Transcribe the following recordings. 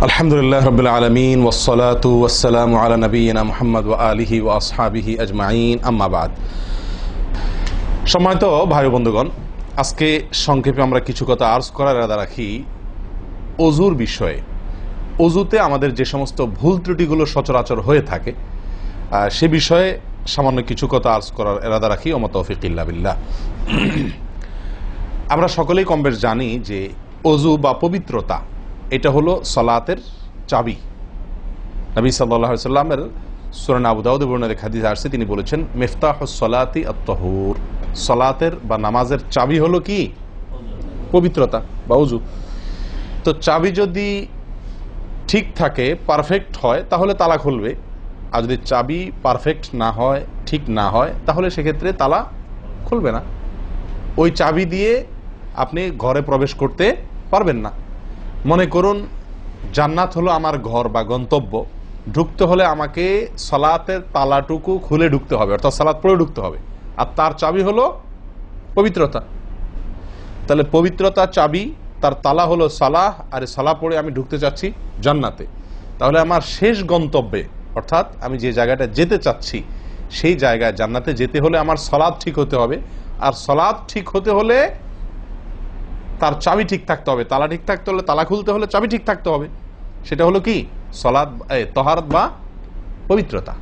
আলহামদুলিল্লাহ রাব্বিল আলামিন ওয়াসসালাতু ওয়াসসালামু আলা নাবিয়িনা মুহাম্মদ ওয়া আলিহি ওয়া আসহাবিহি আজমাইন, আম্মা বাদ। সম্মানিত ভাই বন্ধুগণ, আজকে সংক্ষেপে আমরা কিছু কথা আর্জ করার ইরাদা রাখি অজুর বিষয়ে। অজুতে আমাদের যে সমস্ত ভুল ত্রুটিগুলো সচরাচর হয়ে থাকে সে বিষয়ে সামান্য কিছু কথা আর্জ করার ইরাদা রাখি। ওয়া মা তাওফীক ইল্লা বিল্লাহ। আমরা সকলেই কমবেশ জানি যে অজু বা পবিত্রতা এটা হলো সালাতের চাবি। নবী সাল্লাল্লাহু আলাইহি ওয়াসাল্লামের সূরা আবু দাউদে বর্ণিত হাদিসে আসছে, তিনি বলেছেন মিফতাহুস সালাতি আত-তাহুর, সালাতের বা নামাজের চাবি হলো কি? পবিত্রতা বা অজু। তো চাবি যদি ঠিক থাকে, পারফেক্ট হয়, তাহলে তালা খুলবে। আর যদি চাবি পারফেক্ট না হয়, ঠিক না হয়, তাহলে সেক্ষেত্রে তালা খুলবে না। ওই চাবি দিয়ে আপনি ঘরে প্রবেশ করতে পারবেন না। মনে করুন জান্নাত হলো আমার ঘর বা গন্তব্য, ঢুকতে হলে আমাকে সালাতের তালাটুকু খুলে ঢুকতে হবে, অর্থাৎ সালাত পড়ে ঢুকতে হবে, আর তার চাবি হলো পবিত্রতা। তাহলে পবিত্রতা চাবি, তার তালা হলো সালাহ, আর সালাহ পড়ে আমি ঢুকতে চাচ্ছি জান্নাতে। তাহলে আমার শেষ গন্তব্যে, অর্থাৎ আমি যে জায়গাটা যেতে চাচ্ছি সেই জায়গায় জান্নাতে যেতে হলে আমার সালাত ঠিক হতে হবে, আর সালাত ঠিক হতে হলে তার চাবি ঠিক থাকতে হবে। তালা ঠিক থাকতে হলে, তালা খুলতে হলে চাবি ঠিক থাকতে হবে। সেটা হলো কি? সালাত, তাহারাত বা পবিত্রতা।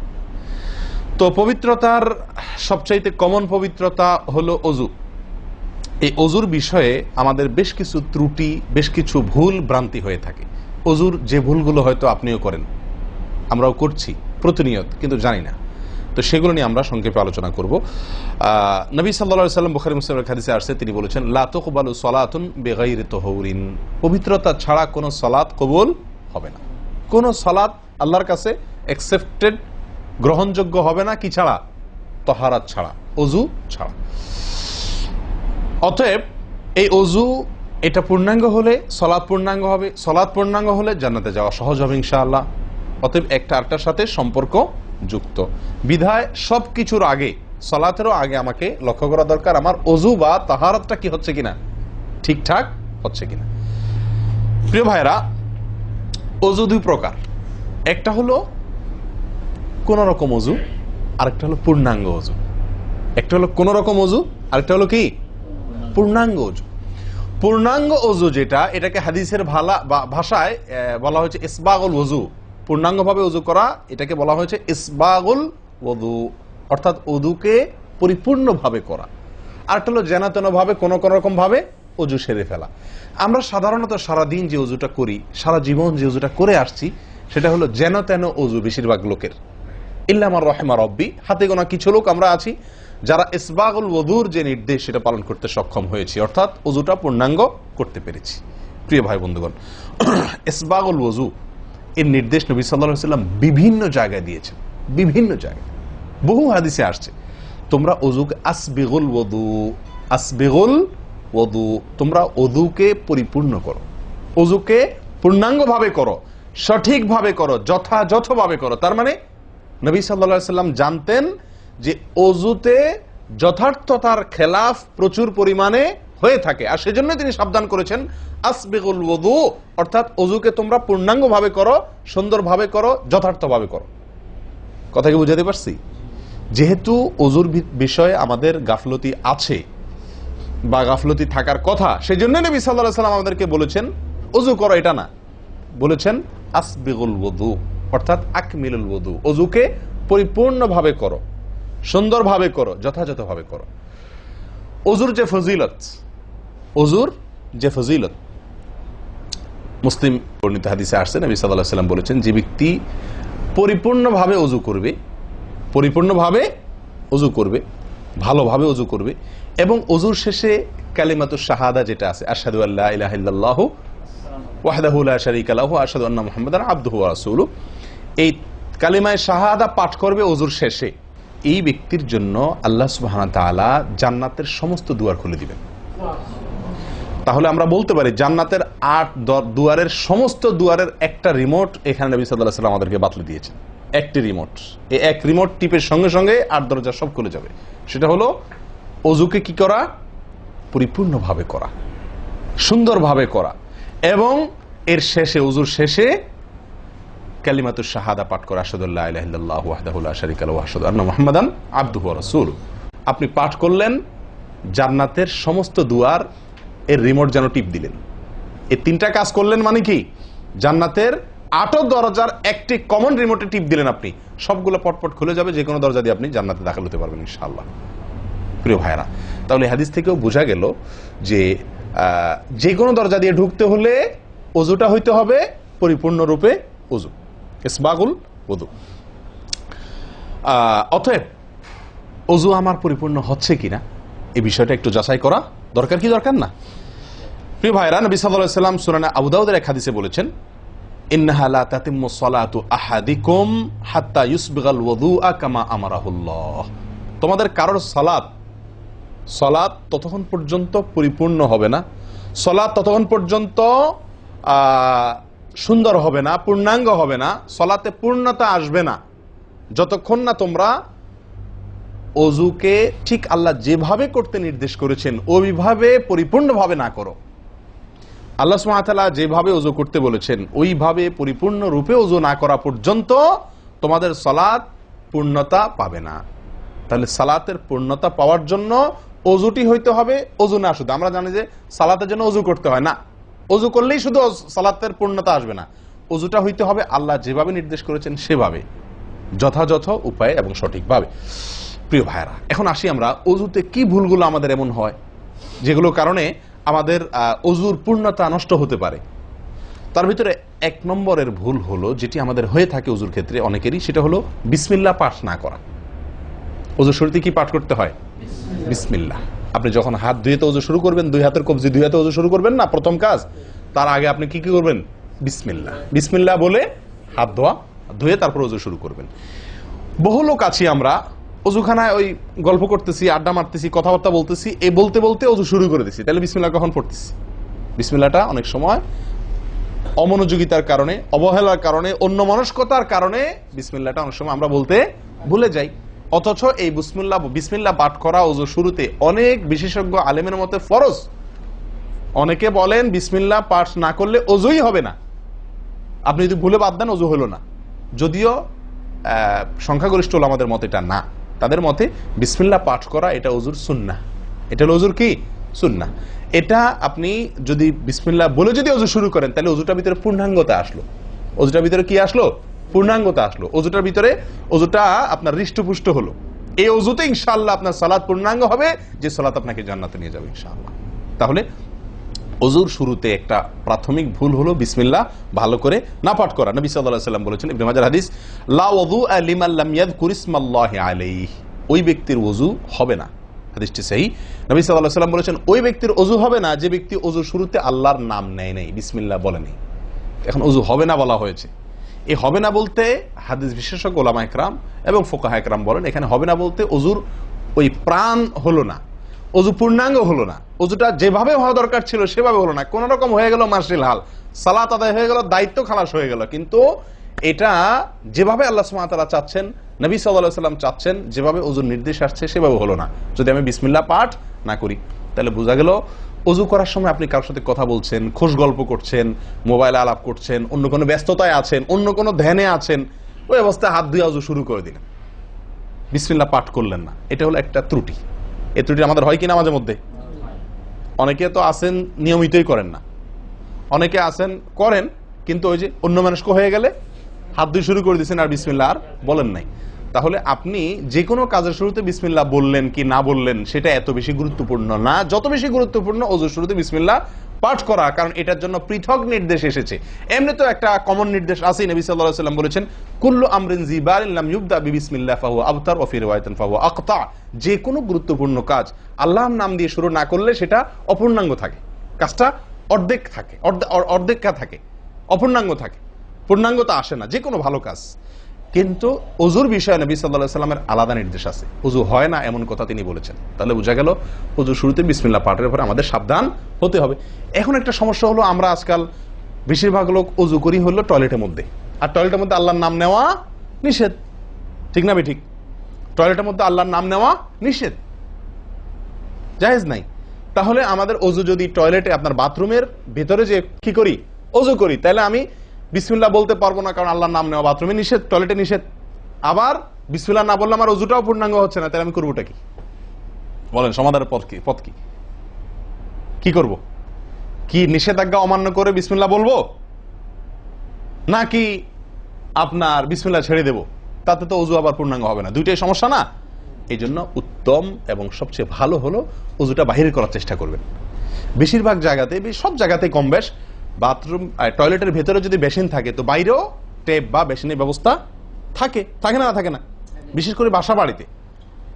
তো পবিত্রতার সবচাইতে কমন পবিত্রতা হলো অজু। এই অজুর বিষয়ে আমাদের বেশ কিছু ত্রুটি, বেশ কিছু ভুল ভ্রান্তি হয়ে থাকে। অজুর যে ভুলগুলো হয়তো আপনিও করেন, আমরাও করছি প্রতিনিয়ত, কিন্তু জানি না। তো সেগুলো নিয়ে আমরা সংক্ষেপে আলোচনা করব। নবী সাল্লাল্লাহু আলাইহি ওয়াসাল্লাম বুখারী মুসলিমের হাদিসে আসছে, তিনি বলেছেন লা তুকবালু সালাতুন বিগাইরি তাহুরিন, পবিত্রতা ছাড়া কোনো সালাত কবুল হবে না। কোনো সালাত আল্লাহর কাছে অ্যাকসেপ্টেড, গ্রহণযোগ্য হবে না কি ছাড়া? তাহারাত ছাড়া, অজু ছাড়া। অতএব এই অজু এটা পূর্ণাঙ্গ হলে সালাত পূর্ণাঙ্গ হবে, সালাত পূর্ণাঙ্গ হলে জান্নাতে যাওয়া সহজ হবে ইনশাআল্লাহ। অতএব একটা আরেকটার সাথে সম্পর্ক যুক্ত বিধায় সবকিছুর আগে, সালাতেরও আগে আমাকে লক্ষ্য করা দরকার আমার অজু বা তাহারাতটা কি হচ্ছে কিনা, ঠিকঠাক হচ্ছে কিনা। প্রিয় ভাইরা, অজু দুই প্রকার। একটা হলো কোন রকম অজু, আরেকটা হলো পূর্ণাঙ্গ অজু। একটা হলো কোন রকম অজু, আরেকটা হলো কি? পূর্ণাঙ্গ অজু। পূর্ণাঙ্গ অজু যেটা, এটাকে হাদিসের ভাষায় বলা হয়েছে ইসবাগুল ওযু। পূর্ণাঙ্গভাবে ওযু করা, এটাকে বলা হয়েছে ইসবাগুল ওযু, অর্থাৎ ওযুকে পরিপূর্ণভাবে করা। আরেকটা হলো যেন তেন ভাবে, কোন কোন রকম ভাবে ওযু সেরে ফেলা। আমরা সাধারণত সারাদিন যে ওযুটা করি, সারা জীবন যে ওযুটা করে আসছি, সেটা হলো যেন তেন ওযু বেশিরভাগ লোকের। ইল্লা মান রাহিমা রব্বি, হাতে গোনা কিছু লোক আমরা আছি যারা ইসবাগুল ওযুর যে নির্দেশ সেটা পালন করতে সক্ষম হয়েছি, অর্থাৎ ওযুটা পূর্ণাঙ্গ করতে পেরেছি। প্রিয় ভাই বন্ধুগণ, ইসবাগুল ওযু এর নির্দেশ নবী সাল্লাল্লাহু আলাইহি ওয়াসাল্লাম বিভিন্ন জায়গায় দিয়েছেন, বিভিন্ন জায়গায় বহু হাদিসে আসছে, তোমরা ওযুকে আসবিগুল ওযু, আসবিগুল ওযু, তোমরা ওযুকে পরিপূর্ণ করো, ওযুকে পূর্ণাঙ্গভাবে করো, সঠিকভাবে করো, যথাযথভাবে করো। তার মানে নবী সাল্লাল্লাহু আলাইহি ওয়াসাল্লাম জানতেন যে অজুতে যথার্থতার খেলাফ প্রচুর পরিমাণে হয়ে থাকে, আর সেজন্য তিনি সাবধান করেছেন আসবিগুল ওযু, অর্থাৎ অজুকে তোমরা পূর্ণাঙ্গভাবে করো, সুন্দরভাবে করো, যথার্থভাবে করো। কথা কি বুঝাতে পারছি? যেহেতু অজুর বিষয়ে আমাদের গাফলতি আছে বা গাফলতি থাকার কথা, সেজন্য নবী সাল্লাল্লাহু আলাইহি ওয়াসাল্লাম আমাদেরকে বলেছেন অজু করো, এটা না, বলেছেন আসবিগুল ওযু, অর্থাৎ আকমিলুল ওযু, অজুকে পরিপূর্ণভাবে করো, সুন্দরভাবে করো, যথাযথভাবে করো। অজুর যে ফজিলত, অজুর যে ফজিলত মুসলিম বর্ণিত হাদিসে আসছে, নবী সাল্লাল্লাহু আলাইহি ওয়াসাল্লাম বলেছেন যে ব্যক্তি পরিপূর্ণভাবে অজু করবে, পরিপূর্ণভাবে অজু করবে, ভালোভাবে অজু করবে, এবং অজুর শেষে কালিমাতুশ শাহাদা যেটা আছে, আশহাদু আল্লা ইলাহা ইল্লাল্লাহু ওয়াহদাহু লা শারীকা লাহু ওয়া আশহাদু আন্না মুহাম্মাদান আবদুহু ওয়া রাসূলুহু, এই কালিমায়ে শাহাদা পাঠ করবে অজুর শেষে, এই ব্যক্তির জন্য আল্লাহ সুবহানাহু ওয়া তাআলা জান্নাতের সমস্ত দুয়ার খুলে দিবেন। তাহলে আমরা বলতে পারি জান্নাতের ৮ দুয়ারের সমস্ত দুয়ারের একটা রিমোট এখানে নবী সাল্লাল্লাহু আলাইহি ওয়াসাল্লাম আমাদেরকে বাতলে দিয়েছেন। একটি রিমোট, এই এক রিমোট টিপের সঙ্গে সঙ্গে ৮ দরজা সব খুলে যাবে। সেটা হলো অজুকে কি করা? পরিপূর্ণভাবে করা, সুন্দরভাবে করা, এবং এর শেষে, ওযুর শেষে কালিমাতুশ শাহাদা পাঠ করে আশহাদু আল্লা ইলাহা ইল্লাল্লাহু ওয়াহদাহু লা শারীকা লাহু ওয়া আশহাদু আন্না মুহাম্মাদান আবদুহু ওয়া রাসূলুহু। আপনি পাঠ করলেন, জান্নাতের সমস্ত দুয়ার এর রিমোট যেন টিপ দিলেন। এই তিনটা কাজ করলেন মানে কি? জান্নাতের 8 দরজার একটি কমন রিমোটে টিপ দিলেন, আপনি সবগুলো পটপট খুলে যাবে, যে কোনো দরজা দিয়ে আপনি জান্নাতে দাখিল হতে পারবেন ইনশাআল্লাহ। প্রিয় ভাইরা, তাহলে হাদিস থেকেও বোঝা গেল যে যে কোনো দরজা দিয়ে ঢুকতে হলে ওযুটা হইতে হবে পরিপূর্ণরূপে ওযু, ইসবাগুল ওযু। অতএব ওযু আমার পরিপূর্ণ হচ্ছে কিনা এই বিষয়টা একটু যাচাই করা দরকার, কি দরকার না? প্রিয় ভাইরা, নবী সাল্লাল্লাহু আলাইহি ওয়াসাল্লাম সূরা আবু দাউদের এক হাদিসে বলেছেন, ইন্নাহা লা তাতিম্মু সালাতু আহাদিকুম হাত্তা ইউসবিগাল ওযুআ কামা আমারাহুল্লাহ। তোমাদের কারোর সালাত ততক্ষণ পর্যন্ত পরিপূর্ণ হবে না, সালাত ততক্ষণ পর্যন্ত সুন্দর হবে না, পূর্ণাঙ্গ হবে না, সালাতে পূর্ণতা আসবে না, যতক্ষণ না তোমরা ওযুকে ঠিক আল্লাহ যেভাবে করতে নির্দেশ করেছেন ওইভাবে পরিপূর্ণভাবে না করো। আল্লাহ সুবহানাহু ওয়া তাআলা যেভাবে ওযু করতে বলেছেন ওইভাবে পরিপূর্ণ রূপে ওযু না করা পর্যন্ত তোমাদের সালাত পূর্ণতা পাবে না। তাহলে সালাতের পূর্ণতা পাওয়ার জন্য ওযুটি হইতে হবে, ওযু না শুধু। আমরা জানি যে সালাতের জন্য ওযু করতে হয় না, ওযু করলেই শুধু সালাতের পূর্ণতা আসবে না, ওযুটা হইতে হবে আল্লাহ যেভাবে নির্দেশ করেছেন সেভাবে, যথাযথ উপায়ে এবং সঠিকভাবে। প্রিয় ভাইরা, এখন আসি আমরা ওযুতে কি ভুলগুলো আমাদের এমন হয় যেগুলোর কারণে আমাদের ওযুর পূর্ণতা নষ্ট হতে পারে। তার ভিতরে 1 নম্বরের ভুল হলো, যেটি আমাদের হয়ে থাকে ওযুর ক্ষেত্রে অনেকেরই, সেটা হলো বিসমিল্লাহ পাঠ না করা। ওযুর শুরুতে কি পাঠ করতে হয়? বিসমিল্লাহ। আপনি যখন হাত ধুয়ে তো ওযু শুরু করবেন, 2 হাতের কবজি 2 হাতে ওযু শুরু করবেন না, প্রথম কাজ। তার আগে আপনি কি করবেন? বিসমিল্লাহ। বিসমিল্লাহ বলে হাত ধুয়ে তারপর ওযু শুরু করবেন। বহু লোক আছি আমরা ওযুখানায় ওই গল্প করতেছি, আড্ডা মারতেছি, কথাবার্তা বলতেছি, এই বলতে বলতে ওযু শুরু করে দিছি। তাহলে বিসমিল্লাহ কখন পড়তেছি? বিসমিল্লাহটা অনেক সময় অমনোযোগিতার কারণে, অবহেলার কারণে, অন্যমনস্কতার কারণে বিসমিল্লাহটা অনেক সময় আমরা বলতে ভুলে যাই। অথচ এই বিসমিল্লাহ পাঠ করা ওযু শুরুতে অনেক বিশেষজ্ঞ আলেমের মতে ফরজ। অনেকে বলেন বিসমিল্লাহ পাঠ না করলে ওযুই হবে না, আপনি যদি ভুলে বাদ দেন ওযু হলো না। যদিও সংখ্যাগরিষ্ঠ ওলামাদের মতে এটা না, তাদের মতে বিসমিল্লাহ পাঠ করা এটা ওযুর সুন্নাহ। এটা হলো ওযুর কি? সুন্নাহ। এটা আপনি যদি বিসমিল্লাহ বলে যদি ওযু শুরু করেন তাহলে ওযুটার ভিতরে পূর্ণাঙ্গতা আসলো। ওযুটার ভিতরে কি আসলো? পূর্ণাঙ্গতা আসলো। ওযুটার ভিতরে ওযুটা আপনার হৃষ্টপুষ্ট হলো। এই ওযুতে ইনশাআল্লাহ আপনার সালাত পূর্ণাঙ্গ হবে, যে সালাত আপনাকে জান্নাতে নিয়ে যাবে ইনশাআল্লাহ। তাহলে ওযুর শুরুতে একটা প্রাথমিক ভুল হলো বিসমিল্লাহ ভালো করে না পাঠ করা। নবী সাল্লাল্লাহু আলাইহি ওয়াসাল্লাম বলেছেন, ইবনে মাজাহ হাদিস, লা ওযুআ লিমান লাম ইয়াযকুর ইসমাল্লাহি আলাইহি। ওই ব্যক্তির ওযু হবে না, হাদিসটি সহিহ। নবী সাল্লাল্লাহু আলাইহি ওয়াসাল্লাম বলেছেন, ওই ব্যক্তির ওযু হবে না যে ব্যক্তি ওযুর শুরুতে আল্লাহর নাম নেয় নাই, বিসমিল্লাহ বলে নাই। এখন ওযু হবে না বলা হয়েছে। এই হবে না বলতে হাদিস বিশেষজ্ঞ উলামা ইকরাম এবং ফুকাহা ইকরাম বলেন, এখানে হবে না বলতে ওযুর ওই প্রাণ হলো না, ওযু পূর্ণাঙ্গ হলো না, ওযুটা যেভাবে হওয়া দরকার ছিল সেভাবে হলো না। কোন রকম হয়ে গেল মার্শাল হাল, সালাত আদায় হয়ে গেল, দায়িত্ব খালাস হয়ে গেল, কিন্তু এটা যেভাবে আল্লাহ সুবহানাহু ওয়া তাআলা চাচ্ছেন, নবী সাল্লাল্লাহু আলাইহি ওয়াসাল্লাম চাচ্ছেন, যেভাবে ওযুর নির্দেশ আসছে সেভাবে হলো না। যদি আমি বিসমিল্লাহ পাঠ না করি, তাহলে বোঝা গেল ওযু করার সময় আপনি কারোর সাথে কথা বলছেন, খোশ গল্প করছেন, মোবাইলে আলাপ করছেন, অন্য কোনো ব্যস্ততায় আছেন, অন্য কোনো ধ্যানে আছেন, ওই অবস্থায় হাত ধুয়ে ওযু শুরু করে দিলেন, বিসমিল্লাহ পাঠ করলেন না। এটা হলো একটা ত্রুটি। এই ত্রুটি আমাদের হয় কিনা মাঝে মধ্যে? অনেকে তো আছেন নিয়মিতই করেন না, অনেকে আছেন করেন কিন্তু ওই যে অন্য মানুষকে হয়ে গেলে হাত ধুয়ে শুরু করে দিয়েছেন আর বিসমিল্লাহ আর বলেন নাই। তাহলে আপনি যে কোনো কাজের শুরুতে বিসমিল্লাহ বললেন কি না বললেন সেটা এত বেশি গুরুত্বপূর্ণ না, যত বেশি গুরুত্বপূর্ণ ওযুর শুরুতে বিসমিল্লাহ পাঠ করা, কারণ এটার জন্য পৃথক নির্দেশ এসেছে। এমনি তো একটা কমন নির্দেশ আছে, নবী সাল্লাল্লাহু আলাইহি ওয়াসাল্লাম বলেছেন, কুল্লু আমরিন জিবারিন লাম ইউবদা বিবিসমিল্লাহ ফাহুয়া আবতার ওয়া ফি রিওয়ায়াতিন ফাহুয়া আকতা। যে কোনো গুরুত্বপূর্ণ কাজ আল্লাহর নাম দিয়ে শুরু না করলে সেটা অপূর্ণাঙ্গ থাকে, কাজটা অর্ধেক থাকে, অর্ধেকা থাকে, অপূর্ণাঙ্গ থাকে, পূর্ণাঙ্গতা আসে না যে কোনো ভালো কাজ। কিন্তু ওযুর বিষয়ে নবী সাল্লাল্লাহু আলাইহি ওয়াসাল্লামের আলাদা নির্দেশ আছে, ওযু হয় না এমন কথা তিনি বলেছেন। তাহলে বোঝা গেল ওযুর শুরুতে বিসমিল্লাহ পাঠের উপরে আমাদের সাবধান হতে হবে। এখন একটা সমস্যা হলো, আমরা আজকাল বেশিরভাগ লোক ওযু করি হলো টয়লেটের মধ্যে, আর টয়লেটের মধ্যে আল্লাহর নাম নেওয়া নিষেধ, ঠিক না ঠিক? টয়লেটের মধ্যে আল্লাহর নাম নেওয়া নিষেধ, জায়েজ নাই। তাহলে আমাদের ওযু যদি টয়লেটে আপনার বাথরুমের ভেতরে যে কি করি ওযু করি, তাহলে আমি বিসমিল্লাহ বলতে পারবো না কারণ আল্লাহর নাম নেওয়া বাথরুমে নিষেধ, টয়লেটে নিষেধ, আবার বিসমিল্লাহ না বললে আমার ওযুটাও পূর্ণাঙ্গ হচ্ছে না, তাহলে আমি করবোটা কি? বলেন সমাধানের পথ কি? কি করব? কি নিষেধাজ্ঞা অমান্য করে বিসমিল্লাহ বলবো, নাকি আপনার বিসমিল্লাহ ছেড়ে দেব? তাতে তো ওযু আবার পূর্ণাঙ্গ হবে না, দুইটাই সমস্যা না? এই জন্য উত্তম এবং সবচেয়ে ভালো হলো ওযুটা বাহির করার চেষ্টা করবেন। বেশিরভাগ জায়গাতে, সব জায়গাতে কম বেশ, বাথরুম টয়লেটের ভেতরে যদি বেসিন থাকে তো বাইরেও টেপ বা বেসিনের ব্যবস্থা থাকে না? থাকে না? বিশেষ করে বাসা বাড়িতে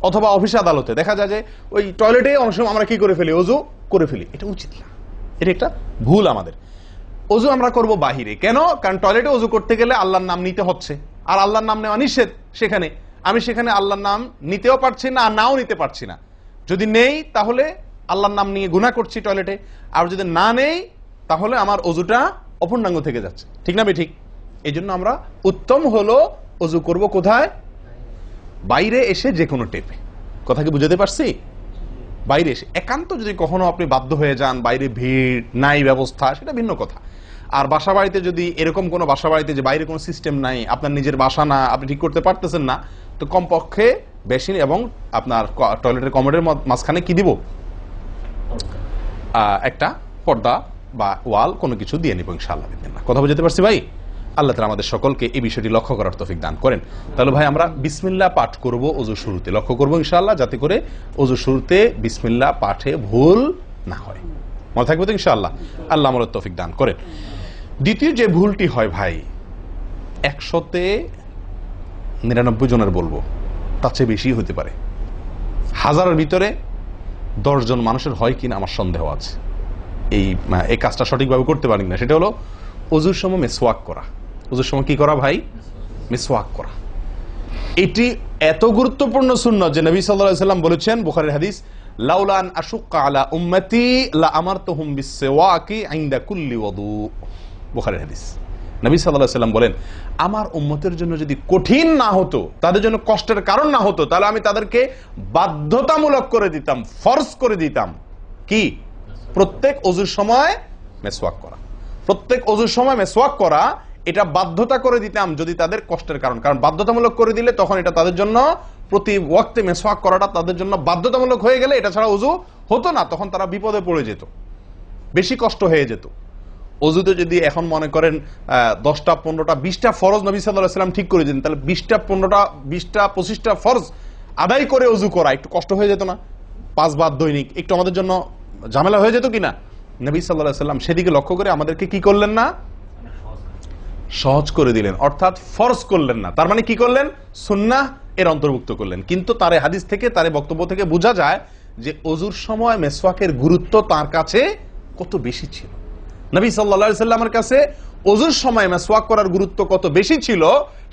অথবা অফিস আদালতে দেখা যায় যে ওই টয়লেটে অনেক সময় আমরা কি করে ফেলি, ওযু করে ফেলি। এটা উচিত না, এটা একটা ভুল আমাদের। ওযু আমরা করব বাহিরে। কেন? কারণ টয়লেটে ওযু করতে গেলে আল্লাহর নাম নিতে হচ্ছে, আর আল্লাহর নাম নেওয়া নিষেধ। আমি সেখানে আল্লাহর নাম নিতেও পারছি না, আর নাও নিতে পারছি না। যদি নেই তাহলে আল্লাহর নাম নিয়ে গুনাহ করছি টয়লেটে, আর যদি না নেই তাহলে আমার ওযুটা অপূর্ণাঙ্গ থেকে যাচ্ছে। ঠিক না ঠিক? এই জন্য আমরা উত্তম হলো ওযু করব কোথায়? বাইরে এসে যে কোনো টেপে। কথা কি বুঝাতে পারছি? বাইরে এসে একান্ত যদি কখনো আপনি বাধ্য হয়ে যান, বাইরে ভিড় নাই, ব্যবস্থা, সেটা ভিন্ন কথা। আর বাসা বাড়িতে যদি এরকম কোনো বাসা বাড়িতে যে বাইরে কোনো সিস্টেম নাই, আপনার নিজের বাসা না, আপনি ঠিক করতে পারতেছেন না, তো কমপক্ষে বেসিন এবং আপনার টয়লেটের কমোডের মাঝখানে কি দিব? একটা পর্দা বা ওয়াল কোনো কিছু দিয়ে নিব ইনশাআল্লাহ। কথা বুঝতে পারছি ভাই? আল্লাহ তাআলা আমাদের সকলকে এই বিষয়টি লক্ষ্য করার তৌফিক দান করেন। তাহলে ভাই আমরা বিসমিল্লাহ পাঠ করব ওযু শুরুতে, লক্ষ্য করব ইনশাআল্লাহ যাতে করে ওযু শুরুতে বিসমিল্লাহ পাঠে ভুল না হয়। মনে থাকবে তো ইনশাআল্লাহ? আল্লাহ আমাদের তৌফিক দান করেন। দ্বিতীয় যে ভুলটি হয় ভাই, 100-99 জনের বলবো, তার চেয়ে বেশি হতে পারে, হাজারের ভিতরে 10 জন মানুষের হয় কিনা আমার সন্দেহ আছে এই কাজটা সঠিকভাবে করতে পারি না। সেটা হলো ওযুর সময় মিসওয়াক করা। ওযুর সময় কি করা ভাই? মিসওয়াক করা। এটি এত গুরুত্বপূর্ণ সুন্নাত যে নবী সাল্লাল্লাহু আলাইহি ওয়াসাল্লাম বলেছেন, বুখারীর হাদিস, লাউলা আন আশুক্কা আলা উম্মতি লা আমারতুহুম বিসওয়াকি ইনদা কুল্লি ওযু। বুখারীর হাদিস। নবী সাল্লাল্লাহু আলাইহি ওয়াসাল্লাম বলেন, আমার উম্মতের জন্য যদি কঠিন না হতো, তাদের জন্য কষ্টের কারণ না হতো, তাহলে আমি তাদেরকে বাধ্যতামূলক করে দিতাম, ফরজ করে দিতাম কি? প্রত্যেক ওযুর সময় মিসওয়াক করা। প্রত্যেক ওযুর সময় মিসওয়াক করা, এটা বাধ্যতা করে দিতাম যদি তাদের কষ্টের কারণ বাধ্যতামূলক করে দিলে তখন এটা তাদের জন্য প্রতি ওয়াক্তে মিসওয়াক করাটা তাদের জন্য বাধ্যতামূলক হয়ে গেলে এটা ছাড়া ওযু হতো না, তখন তারা বিপদে পড়ে যেত, বেশি কষ্ট হয়ে যেত। ওযুতে যদি এখন মনে করেন 10টা 15টা 20টা ফরজ নবী সাল্লাল্লাহু আলাইহি ওয়াসাল্লাম ঠিক করে দিন, তাহলে 20টা 15টা 20টা 25টা ফরজ আদায় করে ওযু করা একটু কষ্ট হয়ে যেত না? 5 বার দৈনিক একটু আমাদের জন্য ঝামেলা হয়ে যেত কিনা? নবী সাল্লাল্লাহু আলাইহি ওয়াসাল্লাম সেদিকে লক্ষ্য করে আমাদেরকে কি করলেন না? সহজ করে দিলেন, অর্থাৎ ফরজ করলেন না। তার মানে কি করলেন? সুন্নাহ এর অন্তর্ভুক্ত করলেন। কিন্তু তার হাদিস থেকে, তার বক্তব্য থেকে বোঝা যায় যে ওযুর সময় মিসওয়াকের গুরুত্ব তার কাছে কত বেশি ছিল। নবী সাল্লাল্লাহু আলাইহি ওয়াসাল্লামের কাছে ওযুর সময় মিসওয়াক করার গুরুত্ব কত বেশি ছিল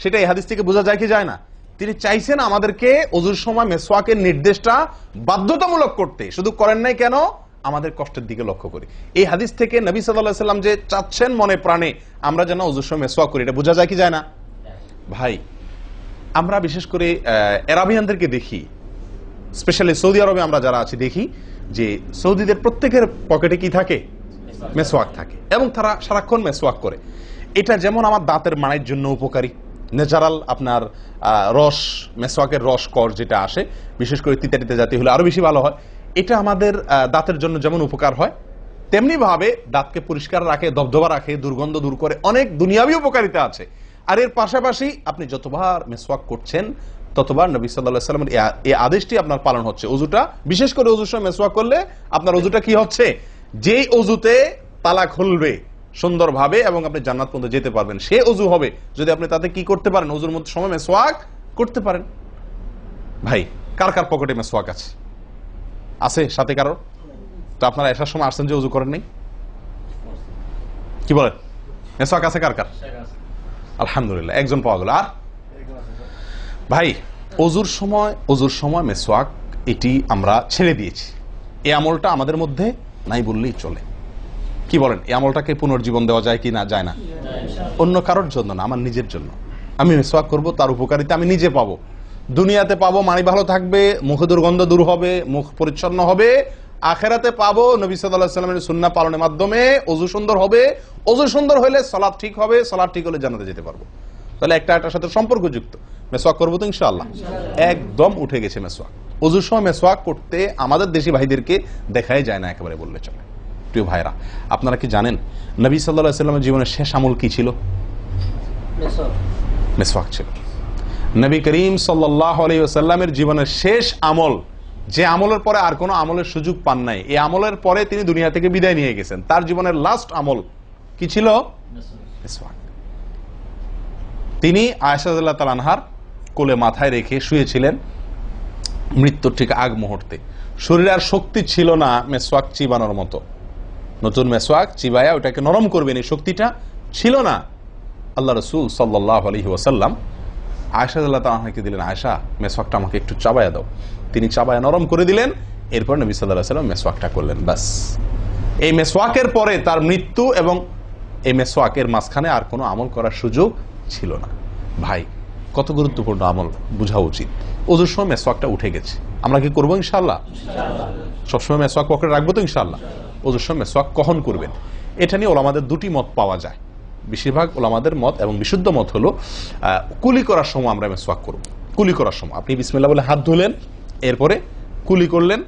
সেটা এই হাদিস থেকে বোঝা যায় কি যায় না? তিনি চাইছেন আমাদেরকে ওযুর সময় মিসওয়াকের নির্দেশটা বাধ্যতামূলক করতে, শুধু করেন নাই কেন? আমাদের কষ্টের দিকে লক্ষ্য করি। এই হাদিস থেকে নবী সাল্লাল্লাহু আলাইহি ওয়াসাল্লাম যে চাচ্ছেন মনে প্রাণে আমরা যেন ওযুর সময় মিসওয়াক করি, এটা বোঝা যায় কি যায় না? ভাই আমরা বিশেষ করে আরবিয়ানদেরকে দেখি, স্পেশালি সৌদি আরবে আমরা যারা আছি দেখি যে সৌদিদের প্রত্যেকের পকেটে কি থাকে? মিসওয়াক থাকে, এবং তারা সারাক্ষণ মিসওয়াক করে। এটা যেমন আমার দাঁতের মাড়ির জন্য উপকারী, ন্যাচারাল আপনার রস, মিসওয়াকের রস কর যেটা আসে, বিশেষ করে তিতা তিতা জাতীয় হলে আরো বেশি ভালো হয়। এটা আমাদের দাঁতের জন্য যেমন উপকার হয়, তেমনি ভাবে দাঁতকে পরিষ্কার রাখে, দবদবা রাখে, দুর্গন্ধ দূর করে, অনেক দুনিয়াবী উপকারিতা আছে। আর এর পাশাপাশি আপনি যতবার মিসওয়াক করছেন ততবার নবী সাল্লাল্লাহু আলাইহি ওয়াসাল্লামের এই আদেশটি আপনার পালন হচ্ছে। ওযুটা, বিশেষ করে ওযুর সময় মিসওয়াক করলে আপনার ওযুটা কি হচ্ছে? যেই ওযুতে তালা খুলবে সুন্দরভাবে এবং আপনি জান্নাত পর্যন্ত যেতে পারবেন, সে ওযু হবে যদি আপনি তাতে কি করতে পারেন? ওযুর মধ্যে সময় মিসওয়াক করতে পারেন। ভাই কার কার পকেটে মিসওয়াক আছে? আছে সাথে কারো? তো আপনারা আসার সময় আসছেন যে ওযু করেন নাই? কি বলেন? মিসওয়াক আছে কার কার? আলহামদুলিল্লাহ, একজন পাওয়া গেল। আর ভাই ওযুর সময় মিসওয়াক এটি আমরা ছেড়ে দিয়েছি। এই আমলটা আমাদের মধ্যে নাই বললেই চলে। কি বলেন? এই আমলটাকে পুনর্জীবন দেওয়া যায় কি না? যায় না? অন্য কারোর জন্য না, আমার নিজের জন্য। আমি মিসওয়াক করব, তার উপকারিতা আমি নিজে পাবো, দুনিয়াতে পাবো, মানি ভালো থাকবে, মুখে দুর্গন্ধ দূর হবে, মুখ পরিচ্ছন্ন হবে, আখেরাতে পাবো নবী সাল্লাল্লাহু আলাইহি ওয়াসাল্লামের সুন্নাহ পালনের মাধ্যমে। ওযু সুন্দর হবে, ওযু সুন্দর হলে সালাত ঠিক হবে, সালাত ঠিক হলে জান্নাতে যেতে পারবো। তাহলে একটা একটার সাথে সম্পর্কযুক্ত। মেসওয়াক করবো তো ইনশাআল্লাহ? একদম উঠে গেছে মেসওয়াক। ওযুর সময় মেসওয়াক করতে আমাদের দেশি ভাইদেরকে দেখাই যায় না একেবারে বললে চলে। প্রিয় ভাইরা, আপনারা কি জানেন নবী সাল্লাল্লাহু আলাইহি ওয়াসাল্লামের জীবনের শেষ আমল কি ছিল? মেসওয়াক ছিল। নবী করিম সাল্লাল্লাহু আলাইহি ওয়াসাল্লামের জীবনের শেষ আমল, যে আমলের পরে আর কোনো আমলের সুযোগ পান নাই, এই আমলের পরে তিনি দুনিয়া থেকে বিদায় নিয়ে গেছেন। তার জীবনের লাস্ট আমল কি ছিল? মেসওয়াক। তিনি আয়েশা রাদিয়াল্লাহু তাআলা আনহার কোলে মাথায় রেখে শুয়েছিলেন মৃত্যুর ঠিক আগ মুহূর্তে। শরীরে আর শক্তি ছিল না মেসওয়াক চিবানোর মতো। নতুন মেসওয়াক চিবায়া ওটাকে নরম করবেন এই শক্তিটা ছিল না। আল্লাহ রাসূল সাল্লাল্লাহু আলাইহি ওয়াসাল্লাম আয়েশা রাদিয়াল্লাহু তাআলা আনহাকে দিলেন, আয়েশা মেসওয়াকটা আমাকে একটু চাবায়া দাও। তিনি চাবায়া নরম করে দিলেন। এরপর নবী সাল্লাল্লাহু আলাইহি ওয়াসাল্লাম মেসওয়াকটা করলেন। বাস, এই মেসওয়াকের পরে তার মৃত্যু এবং এই মেসওয়াকের মাঝখানে আর কোনো আমল করার সুযোগ ছিল না। ভাই, কত গুরুত্বপূর্ণ আমল বোঝা উচিত। ওযুর সময় মেসওয়াকটা উঠে গেছে, আমরা কি করবো ইনশাআল্লাহ? সবসময় মেসওয়াক পকেটে রাখবো তো ইনশাআল্লাহ? ওযুর সময় মেসওয়াক কখন করবেন, এটা নিয়ে ওলামাদের দুটি মত পাওয়া যায়। বেশিরভাগ ওলামাদের মত এবং বিশুদ্ধ মত হলো কুলি করার সময় আমরা মেসওয়াক করব। কুলি করার সময় আপনি বিসমিল্লাহ বলে হাত ধুলেন, এরপরে কুলি করলেন।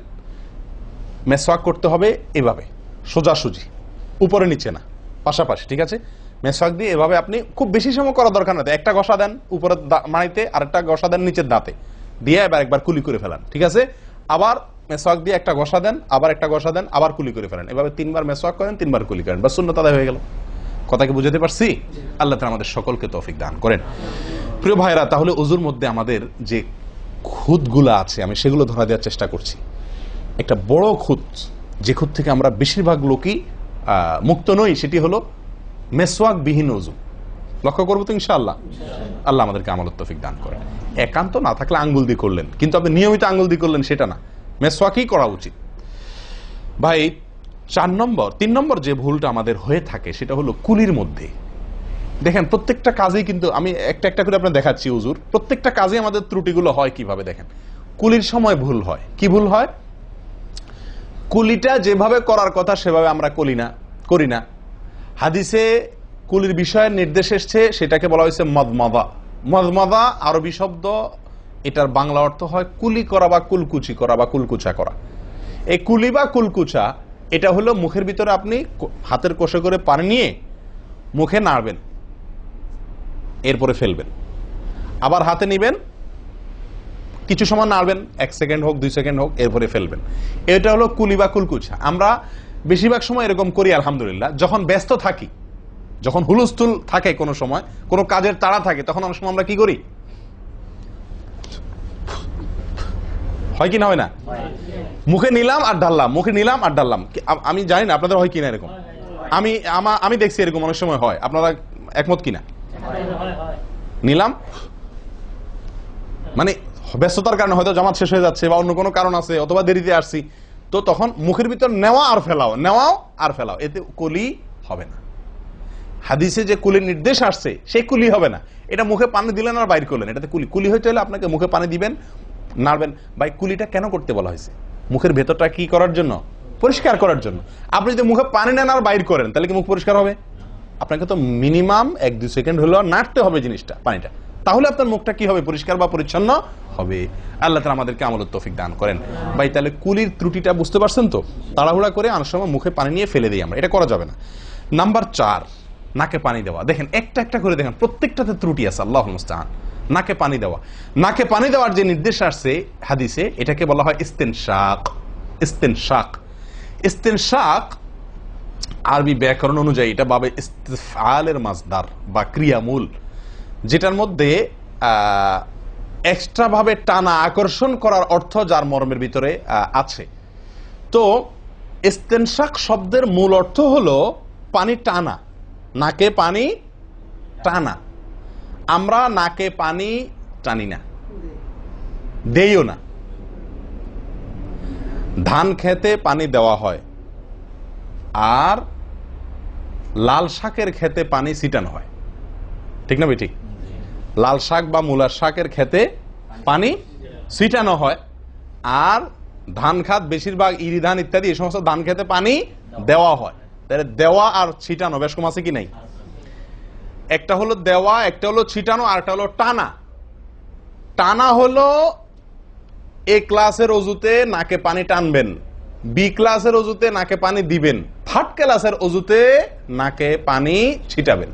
মেসওয়াক করতে হবে এভাবে, সোজাসুজি, উপরে নিচে না, পাশাপাশি, ঠিক আছে? মেসওয়াক দিয়ে এভাবে আপনি খুব বেশি সময় করা দরকার না, একটা ঘষা দেন উপরের মাড়িতে, আরেকটা ঘষা দেন নিচের দাঁতে, দিয়ে এবার একবার কুলি করে ফেলান, ঠিক আছে? আবার মেসওয়াক দিয়ে একটা ঘষা দেন, আবার একটা ঘষা দেন, আবার কুলি করে ফেলেন। এভাবে 3 বার মেসওয়াক করেন, 3 বার কুলি করেন, বাস সুন্নাত আদায় হয়ে গেল। কথা কি বুঝাতে পারছি? আল্লাহ তাআলা আমাদের সকলকে তৌফিক দান করেন। প্রিয় ভাইরা, তাহলে ওযুর মধ্যে আমাদের যে খুঁতগুলো আছে আমি সেগুলো ধরা দেওয়ার চেষ্টা করছি। একটা বড় খুঁত, যে খুঁত থেকে আমরা বেশিরভাগ লোকই মুক্ত নই, সেটি হলো মেসওয়াক বিহীন ওযু। লক্ষ্য করবো তো ইনশাআল্লাহ? আল্লাহ আমাদেরকে আমলের তৌফিক দান করেন। একান্ত না থাকলে আঙ্গুল দিয়ে করলেন, কিন্তু আপনি নিয়মিত আঙ্গুল দিয়ে করলেন সেটা না, মেসওয়াকই করা উচিত। ভাই, 3 নম্বর যে ভুলটা আমাদের হয়ে থাকে সেটা হলো কুলির মধ্যে। দেখেন প্রত্যেকটা কাজেই কিন্তু আমি একটা একটা করে আপনার দেখাচ্ছি ওযুর, প্রত্যেকটা কাজে আমাদের ত্রুটিগুলো হয় কিভাবে দেখেন। কুলির সময় ভুল হয়। কি ভুল হয়? কুলিটা যেভাবে করার কথা সেভাবে আমরা করি না। হাদিসে কুলির বিষয়ে নির্দেশ এসছে, সেটাকে বলা হয়েছে মদমাদা। মদমাদা আরবি শব্দ, এটার বাংলা অর্থ হয় কুলি করা বা কুলকুচি করা বা কুলকুচা করা। এই কুলি বা কুলকুচা এটা হলো মুখের ভিতরে আপনি হাতের কোষে করে পানি নিয়ে মুখে নাড়বেন, এরপরে ফেলবেন, আবার হাতে নিবেন, কিছু সময় নাড়বেন, 1 সেকেন্ড হোক 2 সেকেন্ড হোক, এরপরে ফেলবেন। এটা হলো কুলি বা কুলকুচা। আমরা বেশিরভাগ সময় এরকম করি আলহামদুলিল্লাহ। যখন ব্যস্ত থাকি, যখন হুলস্থুল থাকে, কোনো সময় কোনো কাজের তাড়া থাকে, তখন অনেক সময় আমরা কি করি? হয় কি না হয় না? মুখে নিলাম আর ঢাললাম, মুখে নিলাম আর ঢাললাম। আমি জানি না আপনাদের হয় কিনা এরকম। আমি দেখছি এরকম অনেক সময় হয়। আপনারা একমত কিনা? নিলাম মানে ব্যস্ততার কারণে হয়তো জামাত শেষ হয়ে যাচ্ছে বা অন্য কোনো কারণ আছে, অথবা দেরিতে আসছি, তো তখন মুখের ভিতর নেওয়া আর ফেলাও, নেওয়াও আর ফেলাও, এতে কুলি হবে না। হাদিসে যে কুলির নির্দেশ আসছে সেই কুলি হবে না। এটা মুখে পানি দিলেন আর বাইর করলেন, এটাতে কুলি হইতে হলে আপনাকে মুখে পানি দিবেন, নাড়বেন। ভাই, কুলিটা কেন করতে বলা হয়েছে? মুখের ভেতরটা কি করার জন্য? পরিষ্কার করার জন্য। আপনি যদি মুখে পানি নেন আর বাইর করেন, তাহলে কি মুখ পরিষ্কার হবে? আপনাকে তো মিনিমাম 1-2 সেকেন্ড হলেও নাড়তে হবে জিনিসটা, পানিটা, তাহলে আপনার মুখটা কি হবে? পরিষ্কার বা পরিচ্ছন্ন হবে। আল্লাহ তাআলা আমাদেরকে আমলের তৌফিক দান করেন। ভাই, তাহলে কুলির ত্রুটিটা বুঝতে পারছেন তো? তাড়াহুড়া করে অনেক সময় মুখে পানি নিয়ে ফেলে দিই আমরা, এটা করা যাবে না। নাম্বার 4, নাকে পানি দেওয়া। দেখেন একটা একটা করে দেখেন, প্রত্যেকটাতে ত্রুটি আছে। আল্লাহুল মুস্তাআন। নাকে পানি দেওয়া, নাকে পানি দেওয়ার যে নির্দেশ আসছে হাদিসে, এটাকে বলা হয় ইস্তেনশাক। ইস্তেনশাক, ইস্তেনশাক আরবি ব্যাকরণ অনুযায়ী এটা বাবে ইস্তিফআলের মাসদার বা ক্রিয়ামূল, যেটার মধ্যে এক্সট্রা ভাবে টানা, আকর্ষণ করার অর্থ যার মর্মের ভিতরে আছে। তো ইস্তেনশাক শব্দের মূল অর্থ হলো পানি টানা, নাকে পানি টানা। আমরা নাকে পানি টানি না, দেইও না। ধান খেতে পানি দেওয়া হয়, আর লাল শাকের খেতে পানি ছিটানো হয়, ঠিক না? ঠিক। লাল শাক বা মূলার শাকের খেতে পানি ছিটানো হয়, আর ধান খাত বেশিরভাগ ইরি ধান ইত্যাদি এই সমস্ত ধান খেতে পানি দেওয়া হয়। তাহলে দেওয়া আর ছিটানো বেশ কম আছে কি নাই? একটা হলো দেওয়া, একটা হলো ছিটানো, আর একটা হলো টানা। টানা হলো এ ক্লাসের অজুতে নাকে পানি টানবেন, বি ক্লাসের অজুতে নাকে পানি দিবেন, থার্ড ক্লাসের অজুতে নাকে পানি ছিটাবেন।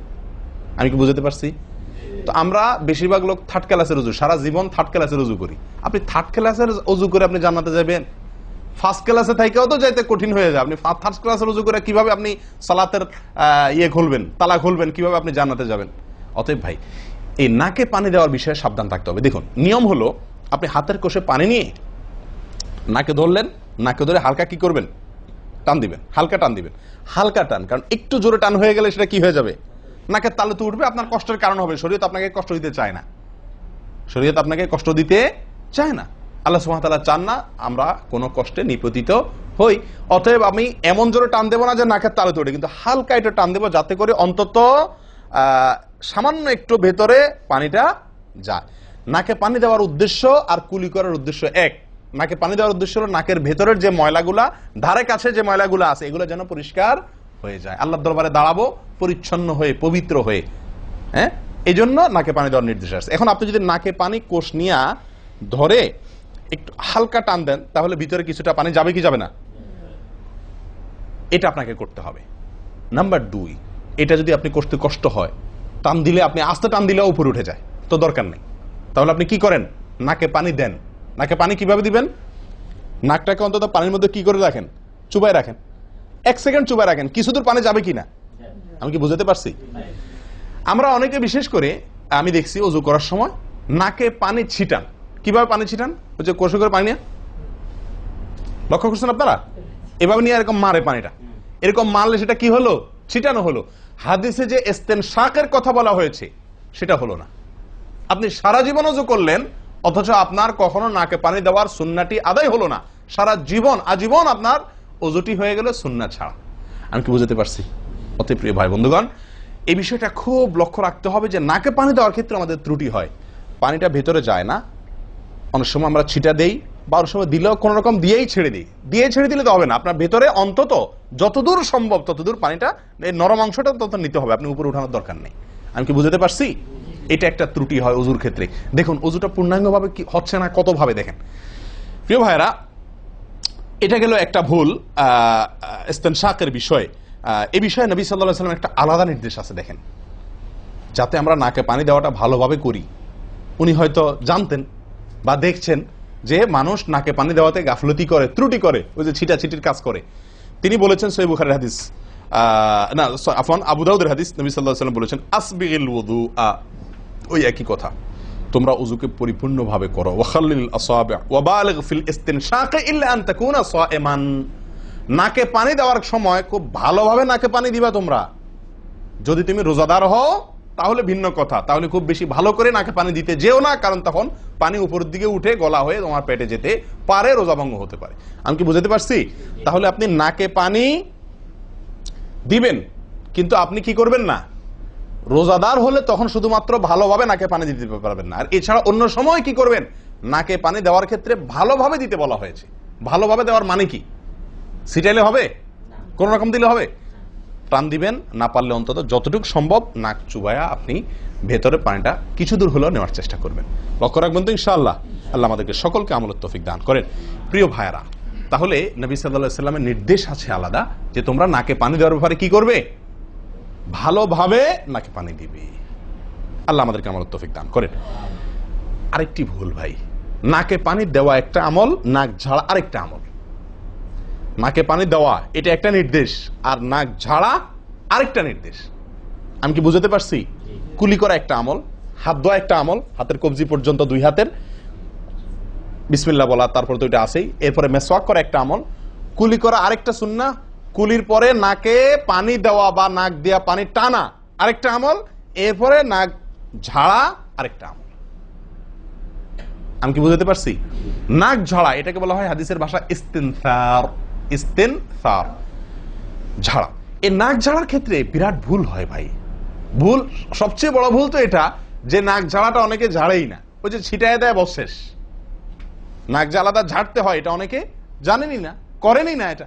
আমি কি বুঝতে পারছি? তো আমরা বেশিরভাগ লোক থার্ড ক্লাসের অজু, সারা জীবন থার্ড ক্লাসের অজু করি। আপনি থার্ড ক্লাসের অজু করে আপনি জান্নাতে যাবেন? ফার্স্ট ক্লাসে থাকেও তো যাইতে কঠিন হয়ে যায়। আপনি থার্ড ক্লাসের অজু করে কিভাবে আপনি সালাতের খুলবেন, তালা খুলবেন, কিভাবে আপনি জান্নাতে যাবেন? অতএব ভাই, এই নাকে পানি দেওয়ার বিষয়ে সাবধান থাকতে হবে। দেখুন, নিয়ম হলো আপনি হাতের কোষে পানি নিয়ে নাকে ধরলেন, নাকে ধরে হালকা কি করবেন? টান দিবেন, হালকা টান দিবেন, হালকা টান। কারণ একটু জোরে টান হয়ে গেলে সেটা কি হয়ে যাবে? নাকের তালু তো উঠবে, আপনার কষ্টের কারণ হবে। শরীয়ত আপনাকে কষ্ট দিতে চায় না, শরীয়ত আপনাকে কষ্ট দিতে চায় না। আল্লাহ সুবহানাহু ওয়া তাআলা চান না আমরা কোনো কষ্টে নিপতিত হই। অতএব আমি এমন জোরে টান দেবো না যে নাকের তালু তোড়ে, কিন্তু হালকা একটু টান দেবো যাতে করে অন্তত সামান্য একটু ভেতরে পানিটা যায়। নাকে পানি দেওয়ার উদ্দেশ্য আর কুলি করার উদ্দেশ্য এক। নাকে পানি দেওয়ার উদ্দেশ্য হলো নাকের ভেতরের যে ময়লাগুলা, ধারে কাছে যে ময়লাগুলা আছে, এগুলো যেন পরিষ্কার হয়ে যায়। আল্লাহর দরবারে দাঁড়াবো পরিচ্ছন্ন হয়ে, পবিত্র হয়ে। হ্যাঁ, এই জন্য নাকে পানি দেওয়ার নির্দেশ আছে। এখন আপনি যদি নাকে পানি কোষ নিয়ে ধরে একটু হালকা টান দেন, তাহলে ভিতরে কিছুটা পানি যাবে কি যাবে না? এটা আপনাকে করতে হবে। নাম্বার 2, এটা যদি আপনি করতে কষ্ট হয়, টান দিলে, আপনি আস্তে টান দিলেও উপরে উঠে যায়, তো দরকার নেই। তাহলে আপনি কি করেন? নাকে পানি দেন। নাকে পানি কিভাবে দিবেন? নাকটাকে অন্তত পানির মধ্যে কি করে রাখেন? চুবাই রাখেন, 1 সেকেন্ড চুবাই রাখেন, কিছু দূর পানি যাবে কিনা। আমি কি বুঝতে পারছি? আমরা অনেকে বিশেষ করে আমি দেখছি ওযু করার সময় নাকে পানি ছিটান। কিভাবে পানি ছিটান? ওই যে কষে করে পানি নিয়ে, লক্ষ্য করছেন আপনারা? এভাবে নিয়ে এরকম মারে পানিটা, এরকম মারলে সেটা কি হলো? ছিটানো হলো। হাদিসে যে ইস্তেনশাকের কথা বলা হয়েছে সেটা হলো না। আপনি সারা জীবন ওযু করলেন, অথচ আপনার কখনো নাকে পানি দেওয়ার সুন্নাহটি আদায় হলো না। সারা জীবন, আজীবন আপনার ওযুটি হয়ে গেল সুন্নাহ ছাড়া। আমি কি বুঝতে পারছি? অতি প্রিয় ভাই বন্ধুগণ, এই বিষয়টা খুব লক্ষ্য রাখতে হবে যে নাকে পানি দেওয়ার ক্ষেত্রে আমাদের ত্রুটি হয়, পানিটা ভেতরে যায় না। অনেক সময় আমরা ছিটা দেই, বা অনেক সময় দিলেও কোন রকম দিয়েই ছেড়ে দিই। দিয়ে ছেড়ে দিলে তো হবে না, আপনার ভেতরে অন্তত যতদূর সম্ভব ততদূর পানিটা, এই নরম অংশটা তত নিতে হবে, আপনি উপরে উঠানোর দরকার নেই। আমি কি বুঝতে পারছি? এটা একটা ত্রুটি হয় ওযুর ক্ষেত্রে। দেখুন, ওযুটা পূর্ণাঙ্গভাবে কি হচ্ছে না, কত ভাবে দেখেন। প্রিয় ভাইরা, এটা গেল একটা ভুল ইস্তেনশাকের বিষয়ে। এই বিষয়ে নবী সাল্লাল্লাহু আলাইহি ওয়াসাল্লাম একটা আলাদা নির্দেশ আছে দেখেন, যাতে আমরা নাকে পানি দেওয়াটা ভালোভাবে করি। উনি হয়তো জানতেন বা দেখছেন যে মানুষ নাকে পানি দেওয়াতে গাফলতি করে, ত্রুটি করে, ওই যে ছিটাছিটির কাজ করে। তিনি বলেছেন, সহিহ বুখারীর হাদিস, না আফওয়ান আবু দাউদের হাদিস, নবী সাল্লাল্লাহু আলাইহি ওয়াসাল্লাম বলেছেন, আসবিগিল ওযুআ, ওই একই কথা, তোমরা ওযুকে পরিপূর্ণভাবে করো। ওয়াখাল্লিল আসাবি' ওয়া বালিগ ফিল ইস্তিনশাক ইল্লা আন তাকুনা সাইমান। নাকে পানি দেওয়ার সময় খুব ভালোভাবে নাকে পানি দিবা তোমরা। যদি তুমি রোজাদার হও তাহলে ভিন্ন কথা, তাহলে খুব বেশি ভালো করে নাকে পানি দিতে যেও না, কারণ তখন পানি উপরের দিকে উঠে গলা হয়ে তোমার পেটে যেতে পারে, রোজা ভঙ্গ হতে পারে। আমি কি বুঝতে পারছি? তাহলে আপনি নাকে পানি দিবেন, কিন্তু আপনি কি করবেন না, রোজাদার হলে তখন শুধুমাত্র ভালোভাবে নাকে পানি দিতে পারবেন না। আর এছাড়া অন্য সময় কি করবেন? নাকে পানি দেওয়ার ক্ষেত্রে ভালোভাবে দিতে বলা হয়েছে। ভালোভাবে দেওয়ার মানে কি? ছিটাইলে হবে? কোন রকম দিলে হবে? টান দিবেন, না পারলে অন্তত যতটুকু সম্ভব নাক চুবায়া আপনি ভেতরে পানিটা কিছু দূর হলেও নেওয়ার চেষ্টা করবেন। লক্ষ্য রাখবেন তো ইনশাআল্লাহ। আল্লাহ আমাদেরকে সকলকে আমলের তৌফিক দান করেন। প্রিয় ভাইরা, তাহলে নবী সাল্লাল্লাহু আলাইহি ওয়াসাল্লামের নির্দেশ আছে আলাদা, যে তোমরা নাকে পানি দেওয়ার ব্যাপারে কি করবে? ভালোভাবে নাকে পানি দিবে। আল্লাহ আমাদেরকে আমলের তৌফিক দান করেন। আরেকটি ভুল ভাই, নাকে পানি দেওয়া একটা আমল, নাক ঝাড়া আরেকটা আমল। নাকে পানি দেওয়া এটা একটা নির্দেশ, আর নাক ঝাড়া আরেকটা নির্দেশ। আমি কি বুঝতে পারছি? কুলি করা একটা আমল, হাত ধোয়া একটা আমল, হাতের কবজি পর্যন্ত 2 হাতের বিসমিল্লাহ বলা, তারপর তো এটা আছেই। এরপরে মেসওয়াক করা একটা আমল, কুলি করা আরেকটা সুন্নাহ, কুলির পরে নাকে পানি দেওয়া বা নাক দিয়া পানি টানা আরেকটা আমল, এরপরে নাক ঝাড়া আরেকটা আমল। আমি কি বুঝতে পারছি? নাক ঝাড়া এটাকে বলা হয় হাদিসের ভাষা ইস্তিনসার। ইস্তিনসার, ঝাড়া। এই নাক ঝাড়ার ক্ষেত্রে বিরাট ভুল হয় ভাই। ভুল, সবচেয়ে বড় ভুল তো এটা যে নাক ঝাড়াটা অনেকে ঝাড়েই না, ওই যে ছিটায় দেয় বস শেষ। নাক যে আলাদা ঝাড়তে হয় এটা অনেকে জানেনই না, করেনই না এটা।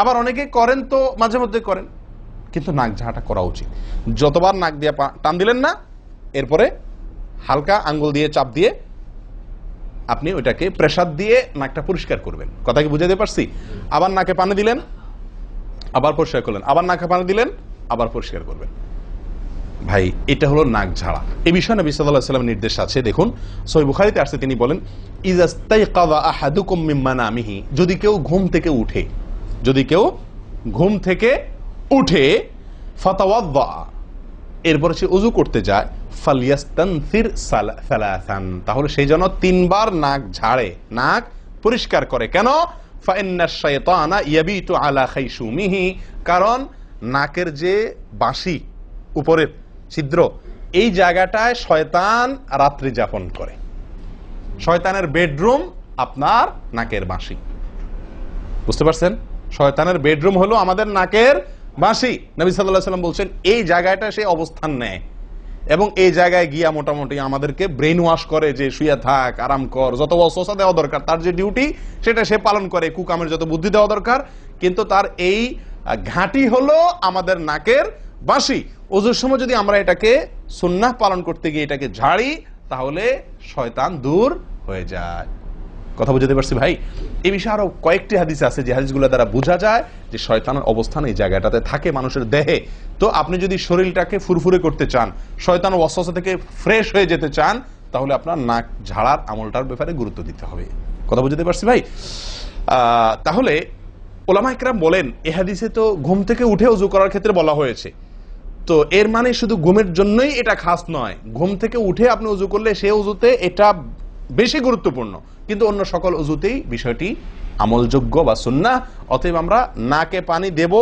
আবার অনেকে করেন তো মাঝে মধ্যে করেন, কিন্তু নাক ঝাড়াটা করা উচিত। যতবার নাক দিয়ে টান দিলেন না, এরপরে হালকা আঙ্গুল দিয়ে চাপ দিয়ে আপনি ওইটাকে প্রেসার দিয়ে নাকটা পরিষ্কার করবেন। কথা কি বুঝাতে পারছি? আবার নাকে পানি দিলেন, আবার পরিষ্কার করলেন, আবার নাকে পানি দিলেন, আবার পরিষ্কার করবেন। ভাই এটা হলো নাক ঝাড়া। এই বিষয়ে নবী সাল্লাল্লাহু আলাইহি ওয়াসাল্লামের নির্দেশ আছে। দেখুন সহিহ বুখারীতে আসছে, তিনি বলেন ইযাস্তাইকাযা আহাদুকুম মিন মানামিহি, যদি কেউ ঘুম থেকে উঠে, যদি কেউ ঘুম থেকে উঠে ফাতাওয়াদ্দা, এরপর সে ওযু করতে যায়, ফালইয়াস্তানসির সালাসান, তাহলে সেই জন্য 3 বার নাক ঝাড়ে, নাক পরিষ্কার করে। কেন? ফাইন্নাশ শাইতানা ইয়াবিতু আলা খাইশুমিহি, কারণ নাকের যে বাঁশি উপরের ছিদ্র, এই জায়গাটায় শয়তান রাত্রি যাপন করে। শয়তানের বেডরুম আপনার নাকের বাঁশি। বুঝতে পারছেন? শয়তানের বেডরুম হলো আমাদের নাকের বাঁশি। নবী সাল্লাল্লাহু আলাইহি ওয়াসাল্লাম বলছেন এই জায়গাটা সে অবস্থান নেয় এবং এই জায়গায় গিয়া মোটামুটি আমাদেরকে ব্রেন ওয়াশ করে, যে শুয়ে থাক, আরাম কর, যত ওয়াসওয়াসা দেওয়া দরকার, তার যে ডিউটি সেটা সে পালন করে, কুকামের যত বুদ্ধি দেওয়া দরকার, কিন্তু তার এই ঘাঁটি হলো আমাদের নাকের বাঁশি। ওযুর সময় যদি আমরা এটাকে সুন্নাহ পালন করতে গিয়ে এটাকে ঝাড়ি, তাহলে শয়তান দূর হয়ে যায়। কথা বুঝতে পারছি ভাই? এই বিষয়ে আরো কয়েকটি হাদিস আছে, যে হাদিসগুলো দ্বারা বোঝা যায় যে শয়তানের অবস্থান এই জায়গাটাতে থাকে মানুষের দেহে। তো আপনি যদি শরীরটাকে ফুরফুরে করতে চান, শয়তান ওয়াসওয়াসা থেকে ফ্রেশ হয়ে যেতে চান, তাহলে আপনার নাক ঝাড়ার আমলটার ব্যাপারে গুরুত্ব দিতে হবে। কথা বুঝতে পারছি ভাই? তাহলে ওলামা ইকরাম বলেন এই হাদিসে তো ঘুম থেকে উঠে ওযু করার ক্ষেত্রে বলা হয়েছে, তো এর মানে শুধু ঘুমের জন্যই এটা খাস নয়। ঘুম থেকে উঠে আপনি ওযু করলে সে ওযুতে এটা বেশি গুরুত্বপূর্ণ, কিন্তু অন্য সকল ওযুতেই বিষয়টি আমলযোগ্য বা সুন্নাহ। অতএব আমরা নাকে পানি দেব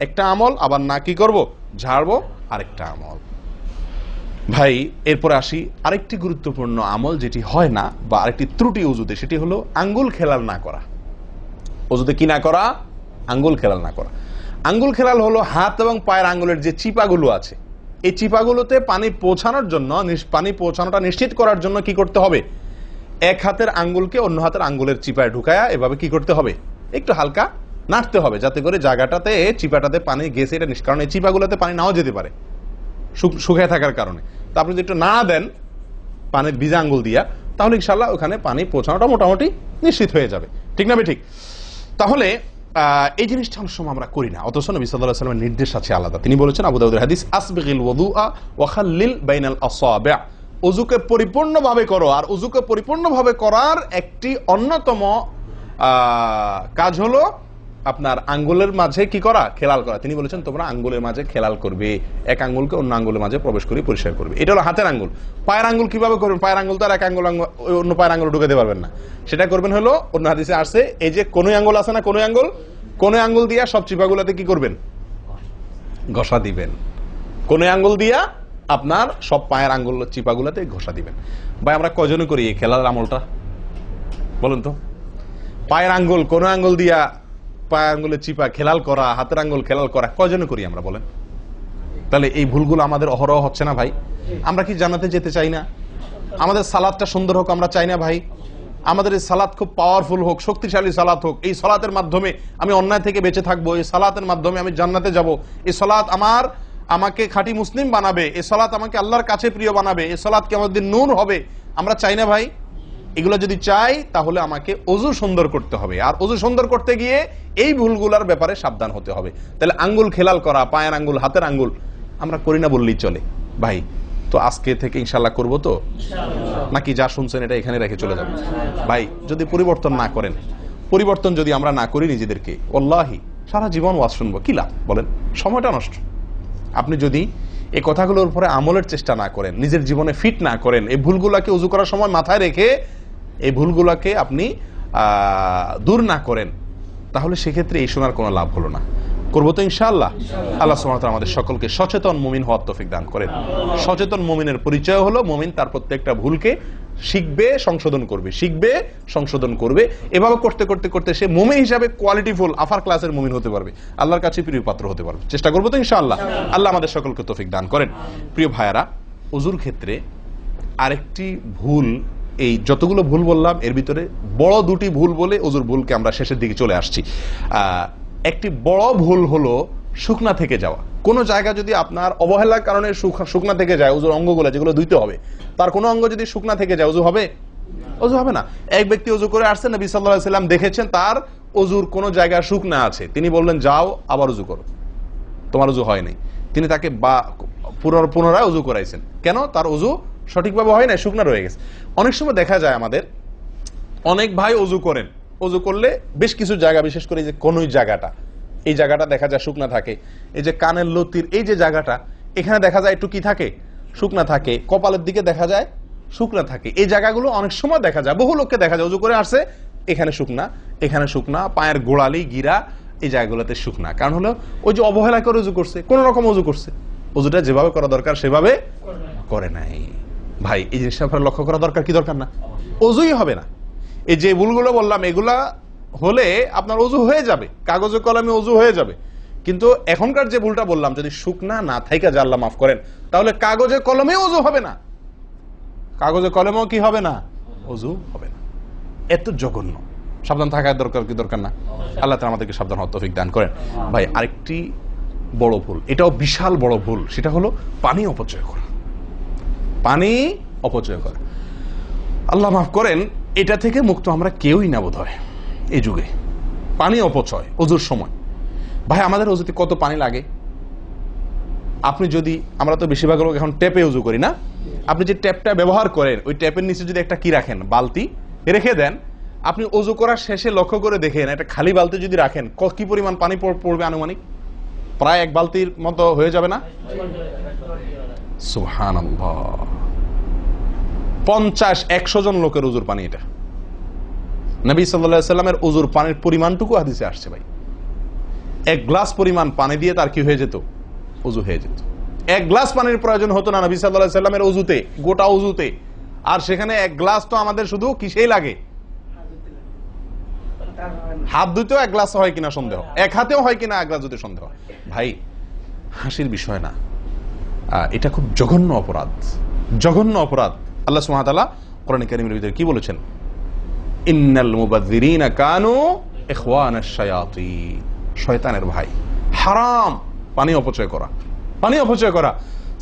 একটা আমল, আবার না কি করব, ঝাড়বো আরেকটা আমল। ভাই এরপরে আসি আরেকটি গুরুত্বপূর্ণ আমল যেটি হয় না, বা আরেকটি ত্রুটি ওযুতে, সেটি হলো আঙ্গুল খেলাল না করা। ওযুতে কি না করা? আঙ্গুল খেলাল না করা। আঙ্গুল খেলাল হলো হাত এবং পায়ের আঙ্গুলের যে চিপাগুলো আছে, এই চিপাগুলোতে পানি পৌঁছানোর জন্য, পানি পৌঁছানোটা নিশ্চিত করার জন্য কি করতে হবে? এক হাতের আঙ্গুলকে অন্য হাতের আঙ্গুলের চিপায় ঢুকায়া এভাবে কি করতে হবে? একটু হালকা নাড়তে হবে, যাতে করে জায়গাটাতে চিপাটাতে পানি গেছে এটা কারণ এই চিপাগুলোতে পানি নাও যেতে পারে শুকিয়ে থাকার কারণে। তো আপনি যদি একটু নাড়া দেন পানির ভিজা আঙ্গুল দিয়া, তাহলে ইনশাআল্লাহ ওখানে পানি পৌঁছানোটা মোটামুটি নিশ্চিত হয়ে যাবে। ঠিক না ঠিক? তাহলে এই জিনিসটা অনেক সময় আমরা করি না, অথচ নবী সাল্লাল্লাহু আলাইহি ওয়াসাল্লামের নির্দেশ আছে আলাদা। তিনি বলেছেন, আবু দাউদের হাদিস, আসবিগিল ওযুআ ওয়া খাল্লিল বাইনাল আসাবি', ওযুকে পরিপূর্ণভাবে করো। আর ওযুকে পরিপূর্ণভাবে করার একটি অন্যতম কাজ হলো আপনার আঙ্গুলের মাঝে কি করা? খেলাল করা। তিনি বলেছেন তোমরা আঙ্গুলের মাঝে খেলাল করবে, এক আঙ্গুলকে অন্য আঙ্গুলের মাঝে প্রবেশ করে পরিষ্কার করবে। এটা হলো হাতের আঙ্গুল। পায়ের আঙ্গুল কিভাবে করবেন? পায়ের আঙ্গুল তো আর এক আঙ্গুল অন্য পায়ের আঙ্গুল ঢুকাতে পারবেন না। সেটা করবেন হলো, অন্য হাদিসে আসছে, এই যে কোন আঙ্গুল আছে না, কোন আঙ্গুল দিয়া সব চিপাগুলোতে কি করবেন? ঘষা দিবেন। কোন আঙ্গুল দিয়া আপনার সব পায়ের আঙ্গুল চিপাগুলোতে ঘষা দিবেন। ভাই আমরা কজনে করি এই খেলার আমলটা বলুন তো? পায়ের আঙ্গুল কোন আঙ্গুল দিয়া পায়ের আঙ্গুলের চিপা খেলাল করা, হাতের আঙ্গুল খেলাল করা, কজনে করি আমরা বলেন? তাহলে এই ভুলগুলো আমাদের অহরহ হচ্ছে না ভাই? আমরা কি জান্নাতে যেতে চাই না? আমাদের সালাতটা সুন্দর হোক আমরা চাই না ভাই? আমাদের এই সালাত খুব পাওয়ারফুল হোক, শক্তিশালী সালাত হোক, এই সালাতের মাধ্যমে আমি অন্যায় থেকে বেঁচে থাকবো, এই সালাতের মাধ্যমে আমি জান্নাতে যাব, এই সালাত আমাকে খাঁটি মুসলিম বানাবে, এই সালাত আমাকে আল্লাহর কাছে প্রিয় বানাবে, এই সালাত কি আমাদের নূর হবে, আমরা চাই না ভাই? এগুলো যদি চাই তাহলে আমাকে ওযু সুন্দর করতে হবে, আর ওযু সুন্দর করতে গিয়ে এই ভুলগুলোর ব্যাপারে সাবধান হতে হবে। তাহলে আঙ্গুল খেলাল করা, পায়ের আঙ্গুল, হাতের আঙ্গুল আমরা করি না বললেই চলে ভাই। তো আজকে থেকে ইনশাআল্লাহ করবো তো, নাকি যা শুনছেন এটা এখানে রেখে চলে যাবে? ভাই যদি পরিবর্তন না করেন, পরিবর্তন যদি আমরা না করি নিজেদেরকে, ওয়াল্লাহি সারা জীবন ওয়াজ শুনবো, কি লাভ বলেন? সময়টা নষ্ট। আপনি যদি এই কথাগুলোর উপরে আমলের চেষ্টা না করেন, নিজের জীবনে ফিট না করেন, এই ভুলগুলাকে ওযু করার সময় মাথায় রেখে এই ভুলগুলাকে আপনি দূর না করেন, তাহলে সেক্ষেত্রে এই শোনার কোনো লাভ হলো না। করবো তো ইনশাআল্লাহ। আল্লাহ সুবহানাহু ওয়া তাআলা আমাদের সকলকে সচেতন মুমিন হওয়ার তৌফিক দান করেন। সচেতন মুমিনের পরিচয় হলো মুমিন তার প্রত্যেকটা ভুলকে শিখবে, সংশোধন করবে, শিখবে, সংশোধন করবে। এভাবে করতে করতে করতে সে মুমিন হিসাবে কোয়ালিটিফুল আফার ক্লাসের মুমিন হতে পারবে, আল্লাহর কাছে প্রিয় পাত্র হতে পারবে। চেষ্টা করবো তো ইনশাআল্লাহ। আল্লাহ আমাদের সকলকে তৌফিক দান করেন। প্রিয় ভাইয়ারা, ওযুর ক্ষেত্রে আরেকটি ভুল এই যতগুলো ভুল বললাম এর ভিতরে বড় দুটি ভুল বলে ওজুর ভুলকে আমরা শেষের দিকে চলে আসছি। একটি বড় ভুল হলো শুকনা থেকে যাওয়া। কোনো জায়গা যদি আপনার অবহেলার কারণে শুকনা থেকে যায়, ওজুর অঙ্গগুলো যেগুলো ধুইতে হবে, তার কোনো অঙ্গ যদি শুকনা থেকে যায়, ওজু হবে? ওজু হবে না। এক ব্যক্তি ওজু করে আসছেন, নবী সাল্লাল্লাহু আলাইহি ওয়াসাল্লাম দেখেছেন তার ওজুর কোনো জায়গা শুকনা আছে, তিনি বললেন যাও আবার ওজু করো, তোমার ওজু হয় নাই। তিনি তাকে পুনরায় ওজু করাইছেন। কেন? তার ওজু সঠিকভাবে হয় না, শুকনা রয়ে গেছে। অনেক সময় দেখা যায় আমাদের অনেক ভাই ওজু করেন, ওজু করলে বেশ কিছু জায়গা, বিশেষ করে যে কনুই জায়গাটা, এই জায়গাটা দেখা যায় শুকনা থাকে। এই যে কানের লতির এই যে জায়গাটা, এখানে দেখা যায় একটু কি থাকে, শুকনা থাকে। কপালের দিকে দেখা যায় শুকনা থাকে। এই জায়গাগুলো অনেক সময় দেখা যায়, বহু লোককে দেখা যায় ওজু করে আসছে, এখানে শুকনা, এখানে শুকনা, পায়ের গোড়ালি গিরা এই জায়গাগুলোতে শুকনা। কারণ হলো ওই যে অবহেলা করে ওজু করছে, কোন রকম ওজু করছে, ওজুটা যেভাবে করা দরকার সেভাবে করে নাই। ভাই এই জিনিসটা আপনার লক্ষ্য করা দরকার কি দরকার না? ওজুই হবে না। এই যে ভুলগুলো বললাম এগুলা হলে আপনার ওজু হয়ে যাবে, কাগজে কলমে ওজু হয়ে যাবে। কিন্তু এখনকার যে ভুলটা বললাম, যদি শুকনা না থাইকা যা আল্লাহ মাফ করেন, তাহলে কাগজে কলমে ওজু হবে না, কাগজে কলমেও কি হবে না, ওজু হবে না। এত জঘন্য, সাবধান থাকার দরকার কি দরকার না? আল্লাহ তাআলা আমাদেরকে সাবধান হওয়ার তৌফিক দান করেন। ভাই আরেকটি বড় ভুল, এটাও বিশাল বড় ভুল, সেটা হলো পানি অপচয় করা। পানি অপচয় করা, আল্লাহ মাফ করেন, এটা থেকে মুক্ত আমরা কেউই না বোধ হয় এই যুগে। পানি অপচয় ওজুর সময়। ভাই আমাদের ওজুতে কত পানি লাগে? আপনি যদি, আমরা তো বেশিরভাগ লোক এখন ট্যাপে ওজু করি না, আপনি যে ট্যাপটা ব্যবহার করেন ওই ট্যাপের নিচে যদি একটা কি রাখেন, বালতি রেখে দেন, আপনি ওজু করার শেষে লক্ষ্য করে দেখেন একটা খালি বালতি যদি রাখেন, কি পরিমাণ পানি পড়বে আনুমানিক? প্রায় এক বালতির মতো হয়ে যাবে না? সুবহানাল্লাহ, 50-100 জন লোকের ওজুর পানি এটা। নবী সাল্লাল্লাহু আলাইহি সাল্লামের ওজুর পানির পরিমাণটুকু হাদিসে আসছে ভাই। এক গ্লাস পরিমাণ পানি দিয়ে তার কি হয়ে যেত? ওজু হয়ে যেত। এক গ্লাস পানির প্রয়োজন হতো না নবী সাল্লাল্লাহু আলাইহি সাল্লামের ওজুতে, গোটা ওজুতে। আর সেখানে এক গ্লাস তো আমাদের শুধু কিসেই লাগে? হাত ধুতেও এক গ্লাস হয় কিনা সন্দেহ, এক হাতেও হয় কিনা এক গ্লাস ধুতে সন্দেহ। ভাই হাসির বিষয় না, এটা খুব জঘন্য অপরাধ, জঘন্য অপরাধ। আল্লাহ সুবহানাহু ওয়া তাআলা কোরআনে কারীমের ভিতরে কি বলেছেন? ইন্নাল মুবাযযিরিনা কানু ইখওয়ানাশ শায়াতিন, শয়তানের ভাই। হারাম পানি অপচয় করা, পানি অপচয় করা।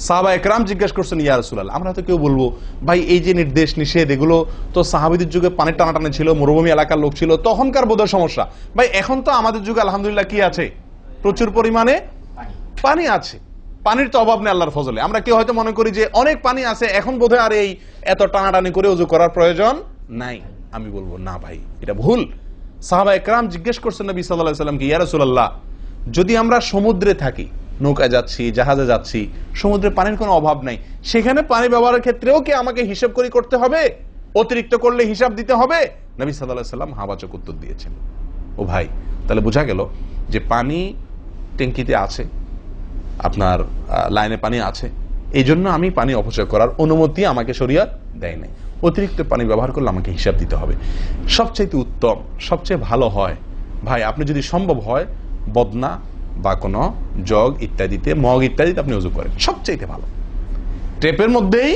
সাহাবায়ে কেরাম জিজ্ঞেস করছেন, ইয়া রাসূলুল্লাহ, আমরা তো কেউ বলবো ভাই এই যে নির্দেশ নিষেধ এগুলো তো সাহাবীদের যুগে পানির টানাটানি ছিল, মরুভূমি এলাকার লোক ছিল, তখনকার বোধহয় সমস্যা। ভাই এখন তো আমাদের যুগে আলহামদুলিল্লাহ কি আছে? প্রচুর পরিমাণে পানি আছে, পানির তো অভাব নেই আল্লাহর ফজলে। আমরা কেউ হয়তো মনে করি যে অনেক পানি আছে, এখন বোধহয় আর এই এত টানাটানি করে ওযু করার প্রয়োজন নাই। আমি বলবো না ভাই, এটা ভুল। সাহাবায়ে কেরাম জিজ্ঞেস করছেন নবী সাল্লাল্লাহু আলাইহি ওয়াসাল্লামকে, ইয়া রাসূলুল্লাহ, যদি আমরা সমুদ্রে থাকি, নৌকায় যাচ্ছি, জাহাজে যাচ্ছি, সমুদ্রে পানির কোনো অভাব নাই, সেখানে পানি ব্যবহারের ক্ষেত্রেও কি আমাকে হিসাব করে করতে হবে? অতিরিক্ত করলে হিসাব দিতে হবে? নবী সাল্লাল্লাহু আলাইহি ওয়াসাল্লাম হাবাচক উত্তর দিয়েছেন। ও ভাই, তাহলে বোঝা গেল যে পানি ট্যাঙ্কিতে আছে, আপনার লাইনে পানি আছে, এই জন্য আমি পানি অপচয় করার অনুমতি আমাকে শরীয়ত দেয় নাই। অতিরিক্ত পানি ব্যবহার করলে আমাকে হিসাব দিতে হবে। সবচেয়ে উত্তম, সবচেয়ে ভালো হয় ভাই, আপনি যদি সম্ভব হয় বদনা বা কোনো জগ ইত্যাদিতে, মগ ইত্যাদিতে আপনি ওযু করেন, সবচেয়ে ভালো। টেপের মধ্যেই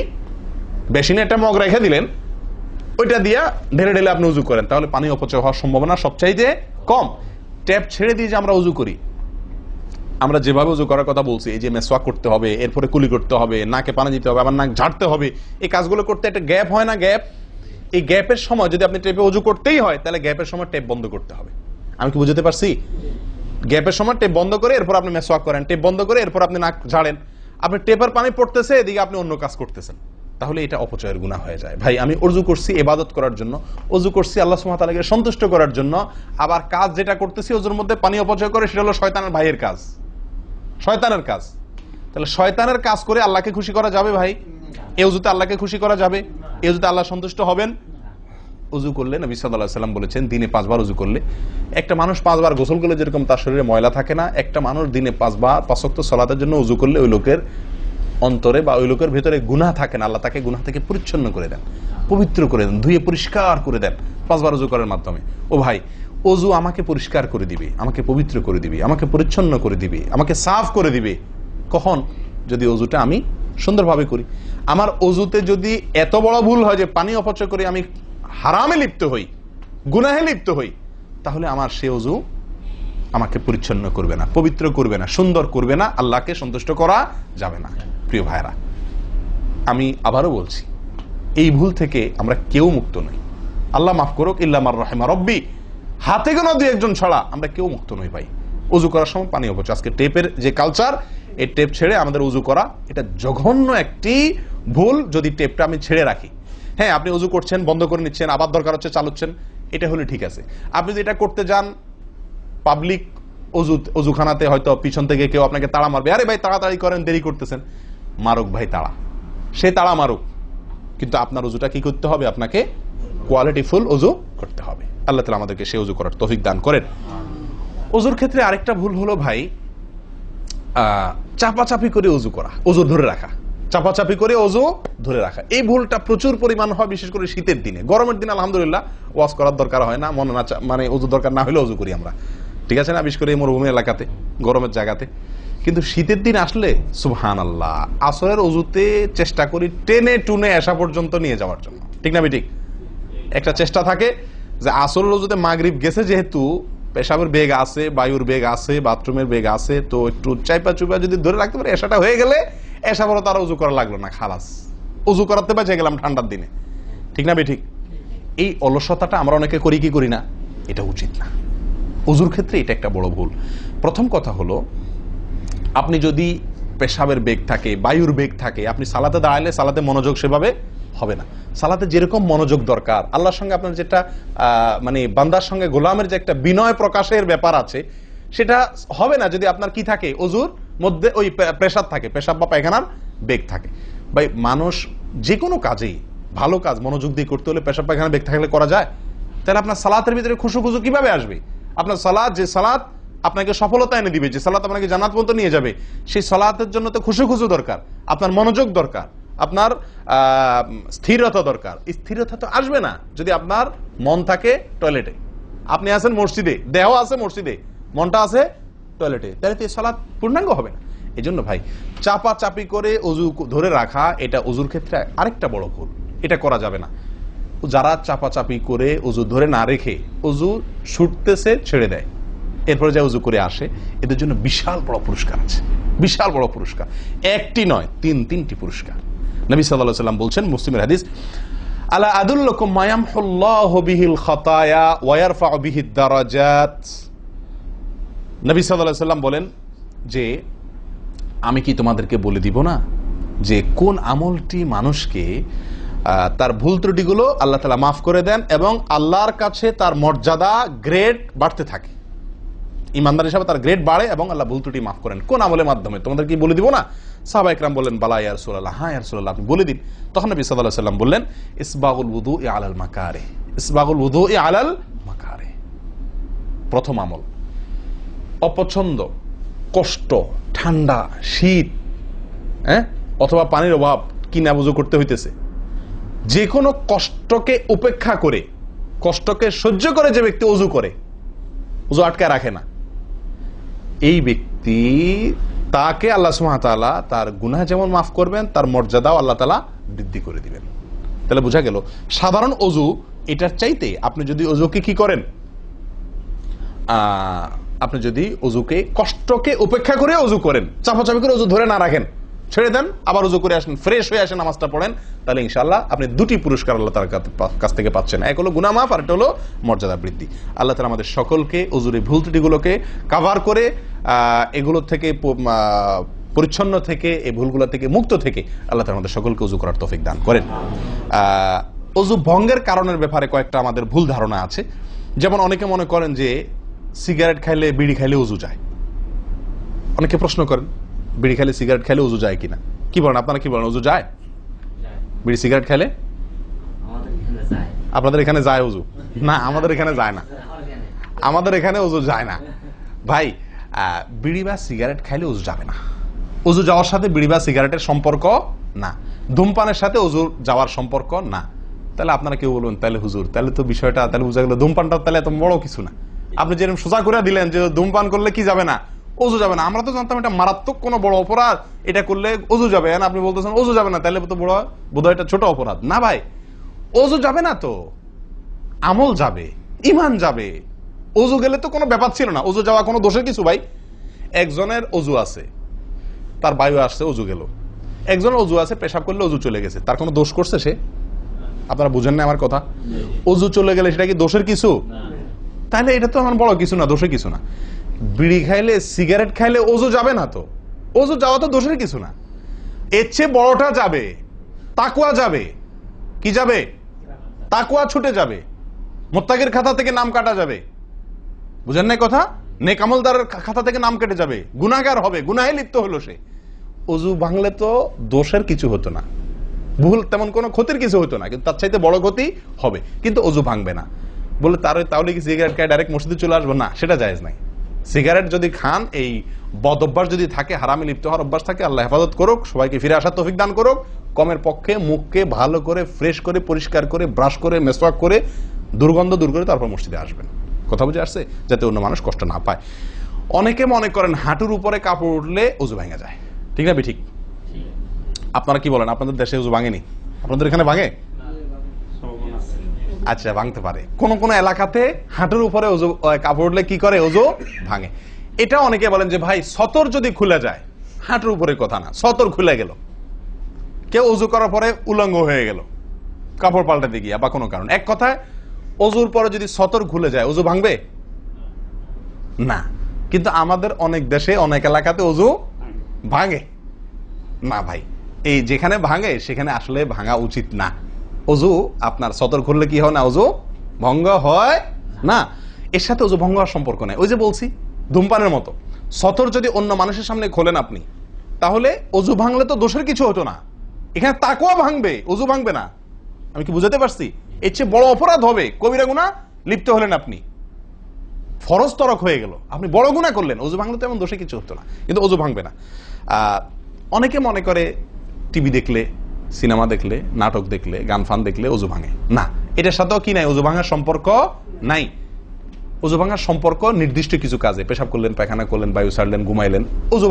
বেসিনে একটা মগ রেখে দিলেন, ওইটা দিয়া ঢেলে ঢেলে আপনি ওযু করেন, তাহলে পানি অপচয় হওয়ার সম্ভাবনা সবচাইতে কম। ট্যাপ ছেড়ে দিয়ে যে আমরা ওযু করি, আমরা যেভাবে ওযু করার কথা বলছি, এই যে মেসওয়াক করতে হবে, এরপরে কুলি করতে হবে, নাকে পানি দিতে হবে, আবার নাক ঝাড়তে হবে, এই কাজগুলো করতে একটা গ্যাপ হয় না? গ্যাপ, এই গ্যাপের সময় যদি আপনি টেপে ওযু করতেই হয়, তাহলে গ্যাপের সময় টেপ বন্ধ করতে হবে। আমি কি বুঝতে পারছি? গ্যাপের সময় টেপ বন্ধ করে এরপর আপনি মেসওয়াক করেন, টেপ বন্ধ করে এরপর আপনি নাক ঝাড়েন। আপনি টেপের পানি পড়তেছে, এদিকে আপনি অন্য কাজ করতেছেন, তাহলে এটা অপচয়ের গুনাহ হয়ে যায়। ভাই আমি ওযু করছি ইবাদত করার জন্য, ওযু করছি আল্লাহ সুবহানাহু ওয়া তাআলাকে সন্তুষ্ট করার জন্য, আবার কাজ যেটা করতেছি ওযুর মধ্যে পানি অপচয় করে, সেটা হলো শয়তানের ভাইয়ের কাজ, শয়তানের কাজ। তাহলে শয়তানের কাজ করে আল্লাহকে খুশি করা যাবে ভাই? এই ওযুতে আল্লাহকে খুশি করা যাবে? এই ওযুতে আল্লাহ সন্তুষ্ট হবেন? ওযু করলে নবী সাল্লাল্লাহু আলাইহি ওয়াসাল্লাম বলেছেন, দিনে 5 বার ওযু করলে, একটা মানুষ 5 বার গোসল করলে যেরকম তার শরীরে ময়লা থাকে না, একটা মানুষ দিনে 5 বার 5 ওয়াক্ত সালাতের জন্য ওযু করলে ওই লোকের অন্তরে বা ওই লোকের ভেতরে গুনাহ থাকে না, আল্লাহ তাকে গুনাহ থেকে পরিচ্ছন্ন করে দেন, পবিত্র করে দেন, ধুয়ে পরিষ্কার করে দেন 5 বার ওযু করার মাধ্যমে। ও ভাই, ওযু আমাকে পরিষ্কার করে দিবে, আমাকে পবিত্র করে দিবে, আমাকে পরিচ্ছন্ন করে দিবে, আমাকে সাফ করে দিবে। কখন? যদি ওযুটা আমি সুন্দরভাবে করি। আমার অজুতে যদি এত বড় ভুল হয় যে পানি অপচয় করে আমি হারামে লিপ্ত হই, গুনাহে লিপ্ত হই, তাহলে আমার সে অজু আমাকে পরিচ্ছন্ন করবে না, পবিত্র করবে না, সুন্দর করবে না, আল্লাহকে সন্তুষ্ট করা যাবে না। প্রিয় ভাইরা, আমি আবারও বলছি, এই ভুল থেকে আমরা কেউ মুক্ত নই। আল্লাহ মাফ করুক, ইল্লা মার রাহিমা রব্বি, হাতে গোনা দুই একজন ছাড়া আমরা কেউ মুক্ত নই ভাই। অজু করার সময় পানি অপচয়, আজকে টেপের যে কালচার, এই টেপ ছেড়ে আমাদের অজু করা, এটা জঘন্য একটি ভুল। যদি টেপটা আমি ছেড়ে রাখি, হ্যাঁ আপনি অজু করছেন, বন্ধ করে নিচ্ছেন, আবার দরকার হচ্ছে চালাচ্ছেন, এটা হলে ঠিক আছে। আপনি যদি এটা করতে যান পাবলিক অজুখানাতে, হয়তো পিছন থেকে কেউ আপনাকে তাড়া মারবে, আরে ভাই তাড়াতাড়ি করেন, দেরি করতেছেন, মারুক ভাই তাড়া, সে তাড়া মারুক, কিন্তু আপনার অজুটা কি করতে হবে? আপনাকে কোয়ালিটিফুল অজু করতে হবে। আল্লাহ তাআলা আমাদেরকে সে অজু করার তৌফিক দান করেন। অজুর ক্ষেত্রে আরেকটা ভুল হলো ভাই, চাপাচাপি করে অজু করা, অজু ধরে রাখা, চাপাচাপি করে অজু ধরে রাখা, এই ভুলটা প্রচুর পরিমাণ হয়, বিশেষ করে শীতের দিনে। গরমের দিনে আলহামদুলিল্লাহ ওয়াজ করার দরকার হয় না, মনে না মানে অজু দরকার না হলে অজু করি আমরা, ঠিক আছে না, বিশেষ করে এই মরুভূমি এলাকাতে, গরমের জায়গাতে। কিন্তু শীতের দিন আসলে সুবহানাল্লাহ, আসরের অজুতে চেষ্টা করি টেনে টুনে আসা পর্যন্ত নিয়ে যাওয়ার জন্য, ঠিক না ঠিক? একটা চেষ্টা থাকে যে আসরের অজুতে মাগরিব গেছে, যেহেতু পেশাবের বেগ আছে, বায়ুর বেগ আছে, বাথরুমের বেগ আছে, তো একটু চাইপা চুপা যদি ধরে রাখতে পারি, এসাটা হয়ে গেলে এসা বড় তারা উজু করা লাগলো না, খালাস, উজু করাতে বেঁচে গেলাম ঠান্ডার দিনে, ঠিক না ঠিক? এই অলসতাটা আমরা অনেকে করি কি করি না, এটা উচিত না। উজুর ক্ষেত্রে এটা একটা বড় ভুল। প্রথম কথা হলো, আপনি যদি পেশাবের বেগ থাকে, বায়ুর বেগ থাকে, আপনি সালাতে দাঁড়ালে সালাতে মনোযোগ সেভাবে হবে না। সালাতে যেরকম মনোযোগ দরকার, আল্লাহর সঙ্গে আপনার যেটা মানে বান্দার সঙ্গে গোলামের যে একটা বিনয় প্রকাশের ব্যাপার আছে, সেটা হবে না যদি আপনার কি থাকে, অজুর মধ্যে ওই প্রেসার থাকে, পেশাব বা পায়খানার বেগ থাকে। ভাই মানুষ যে কোনো কাজেই, ভালো কাজ মনোযোগ দিয়ে করতে হলে পেশাব পায়খানার বেগ থাকলে করা যায়? তাহলে আপনার সালাতের ভিতরে খুশু খুশু কিভাবে আসবে? আপনার সালাত, যে সালাত আপনাকে সফলতা এনে দিবে, যে সালাত আপনাকে জান্নাত পর্যন্ত নিয়ে যাবে, সেই সালাতের জন্য তো খুশু খুশু দরকার, আপনার মনোযোগ দরকার, আপনার স্থিরতা দরকার। স্থিরতা তো আসবে না যদি আপনার মন থাকে টয়লেটে। আপনি আছেন মসজিদে, দেহ আছে মসজিদে, মনটা আছে টয়লেটে, তাহলে তো সালাত পূর্ণাঙ্গ হবে না। এই জন্য ভাই চাপা চাপি করে অজু ধরে রাখা, এটা অজুর ক্ষেত্রে আরেকটা বড় ভুল, এটা করা যাবে না। যারা চাপাচাপি করে অজু ধরে না রেখে অজু ছুটতেছে, ছেড়ে দেয়, এরপরে যা উজু করে আসে, এদের জন্য বিশাল বড় পুরস্কার আছে, বিশাল বড় পুরস্কার, একটি নয়, তিনটি পুরস্কার। নবী সাল্লাল্লাহু আলাইহি ওয়াসাল্লাম বলছেন, মুসলিমের হাদিস, আলা আদুল্লুকুম মা ইয়ামহুল্লাহু বিহিল খাতায়া ওয়া ইয়ারফাউ বিহিদ দারাজাত। নবী সাল্লাল্লাহু আলাইহি ওয়াসাল্লাম বলেন যে, আমি কি তোমাদেরকে বলে দিব না যে কোন আমলটি মানুষকে তার ভুল ত্রুটিগুলো আল্লাহ তাআলা মাফ করে দেন এবং আল্লাহর কাছে তার মর্যাদা, গ্রেড বাড়তে থাকে, ইমানদার হিসাবে তার গ্রেড বাড়ে এবং আল্লাহ ভুল ত্রুটি মাফ করেন। কোন আমলের মাধ্যমে? তোমাদের কি বলে দিব না? সাহাবা ইকরাম বললেন, বালা ইয়া রাসূলুল্লাহ, হ্যাঁ ইয়া রাসূলুল্লাহ, আপনি বলে দিন। তখন নবী সাল্লাল্লাহু আলাইহি ওয়াসাল্লাম বললেন, ইসবাগুল wudu'i আলাল মাকারিহ, ইসবাগুল wudu'i আলাল মাকারিহ। প্রথম আমল, অপছন্দ, কষ্ট, ঠান্ডা, শীত, অথবা পানির অভাব, কিনা বুঝু করতে হইতেছে, যে কোনো কষ্টকে উপেক্ষা করে, কষ্টকে সহ্য করে যে ব্যক্তি অজু করে, অজু আটকায় রাখে না, এই ব্যক্তি, তাকে আল্লাহ সুবহানাহু ওয়া তাআলা তার গুনাহ যেমন মাফ করবেন, তার মর্যাদাও আল্লাহ তাআলা বৃদ্ধি করে দিবেন। তাহলে বোঝা গেল, সাধারণ অজু এটার চাইতে আপনি যদি অজুকে কি করেন, আপনি যদি অজুকে, কষ্টকে উপেক্ষা করে অজু করেন, চাপাচাপি করে অজু ধরে না রাখেন, ছেড়ে দেন, আবার অজু করে আসেন, ফ্রেশ হয়ে আসেন, নামাজটা পড়েন, তাহলে ইনশাআল্লাহ আপনি দুটি পুরস্কার আল্লাহ তাআলার কাছ থেকে পাচ্ছেন। এক হলো গুনাহ মাফ, আর একটা হলো মর্যাদা বৃদ্ধি। আল্লাহ তাআলা আমাদের সকলকে অজুর ভুল ত্রুটিগুলোকে কভার করে এগুলো থেকে পরিচ্ছন্ন থেকে, এই ভুলগুলো থেকে মুক্ত থেকে আল্লাহ তাআলা আমাদের সকলকে অজু করার তৌফিক দান করেন। অজু ভঙ্গের কারণের ব্যাপারে কয়েকটা আমাদের ভুল ধারণা আছে। যেমন অনেকে মনে করেন যে সিগারেট খাইলে, বিড়ি খাইলে অজু যায়। অনেকে প্রশ্ন করেন, বিড়ি খাইলে, সিগারেট খাইলে অজু যায় কিনা? কি বলেন আপনারা, কি বলেন, অজু যায়? বিড়ি সিগারেট খাইলে? আপনাদের এখানে যায় অজু? না, আমাদের এখানে যায় না, আমাদের এখানে অজু যায় না ভাই। বিড়ি বা সিগারেট খাইলে অজু যাবে না। অজু যাওয়ার সাথে বিড়ি বা সিগারেটের সম্পর্ক না, ধূমপানের সাথে অজু যাওয়ার সম্পর্ক না। তাহলে আপনারা কেউ বলবেন, তাহলে হুজুর, তাহলে তো বিষয়টা, তাহলে বোঝা গেল ধূমপানটা তাহলে এত বড় কিছু না। আপনি যেরকম সোজা করে দিলেন যে ধূমপান করলে কি যাবে না, ওযু যাবে না। আমরা তো জানতাম এটা মারাত্মক কোনো বড় অপরাধ, এটা করলে ওযু যাবে, আপনি বলতেছেন ওযু যাবে না, তাহলে তো বোধহয় এটা ছোট অপরাধ। না ভাই, ওযু যাবে না তো আমল যাবে, ঈমান যাবে। ওযু গেলে তো কোনো ব্যাপার ছিল না, ওযু যাওয়া কোনো দোষের কিছু ভাই। একজনের ওযু আছে, তার বায়ু আসছে, ওযু গেল। একজনের ওযু আছে, পেশাব করলে ওযু চলে গেছে, তার কোনো দোষ করছে সে? আপনারা বুঝেন না আমার কথা? ওযু চলে গেলে সেটা কি দোষের কিছু? তাহলে এটা তো আমার বড় কিছু না, দোষের কিছু না। বিড়ি খাইলে, সিগারেট খাইলে ওযু যাবে না তো, ওযু যাওয়া তো দোষের কিছু না। এর চেয়ে বড়টা যাবে, তাকওয়া যাবে। কি যাবে? তাকওয়া ছুটে যাবে, মুত্তাকির খাতা থেকে নাম কাটা যাবে। বুঝেন না কথা? নেক আমলদারের খাতা থেকে নাম কেটে যাবে, গুনাহগার হবে, গুনাহে লিপ্ত হলো সে। ওযু ভাঙলে তো দোষের কিছু হতো না, ভুল তেমন কোনো ক্ষতির কিছু হতো না, কিন্তু তার চাইতে বড় ক্ষতি হবে। কিন্তু ওযু ভাঙবে না বলে তাহলে কি সিগারেট খায় ডাইরেক্ট মসজিদে চলে আসবো? না, সেটা জায়েজ নাই। সিগারেট যদি খান, এই বদ অভ্যাস যদি থাকে, হারামে লিপ্ত হওয়ার অভ্যাস থাকে, আল্লাহ হেফাজত করুক, সবাইকে ফিরে আসার তৌফিক দান করুক। কমের পক্ষে মুখকে ভালো করে ফ্রেশ করে পরিষ্কার করে ব্রাশ করে মেসওয়াক করে দুর্গন্ধ দূর করে তারপর মসজিদে আসবেন। কথা বুঝে আসছে? যাতে অন্য মানুষ কষ্ট না পায়। অনেকে মনে করেন হাঁটুর উপরে কাপড় উঠলে ওযু ভেঙে যায়, ঠিক না? ঠিক। আপনারা কি বলেন? আপনাদের দেশে ওযু ভাঙেনি? আপনাদের এখানে ভাঙে? আচ্ছা, ভাঙতে পারে। কোন কোন এলাকাতে হাঁটুর উপরে ওযু কাপড় উঠলে কি করে? ওযু ভাঙে। এটা অনেকে বলেন যে ভাই সতর যদি খুলে যায়, হাঁটুর উপরে কথা না, সতর খুলে গেল, কেউ ওযু করার পরে উলঙ্গ হয়ে গেল কাপড় পাল্টাতে গিয়া বা কোনো কারণ, এক কথায় ওযুর পরে যদি সতর খুলে যায় ওযু ভাঙবে না। কিন্তু আমাদের অনেক দেশে অনেক এলাকাতে ওযু ভাঙে না ভাই। এই যেখানে ভাঙে সেখানে আসলে ভাঙা উচিত না। ওযু আপনার সতর খুললে কি হয় না? ওযু ভঙ্গ হয় না। এর সাথে ওযু ভঙ্গ হওয়ার সম্পর্ক নেই। ওই যে বলছি, ধূমপানের মতো। সতর যদি অন্য মানুষের সামনে খোলেন আপনি, তাহলে ওযু ভাঙলে তো দোষের কিছু হতো না। এখানে তাকওয়া ভাঙবে, ওযু ভাঙবে না। আমি কি বুঝাতে পারছি? এর চেয়ে বড় অপরাধ হবে, কবিরা গুনাহ লিপ্ত হলেন আপনি, ফরজ তরক হয়ে গেল, আপনি বড় গুনাহ করলেন। ওযু ভাঙলে তো এমন দোষে কিছু হতো না, কিন্তু ওযু ভাঙবে না। অনেকে মনে করে টিভি দেখলে, সিনেমা দেখলে, নাটক দেখলে, গান ফান দেখলে ওযু ভাঙে না। এটার সাথেও কি নাই? ওযু ভাঙার সম্পর্ক নাই। ওযু ভাঙার সম্পর্ক নির্দিষ্ট কিছু কাজে, পেশাব করলেন, পায়খানা করলেন, বায়ু ছাড়লেন, ঘুমাইলেন, ওযু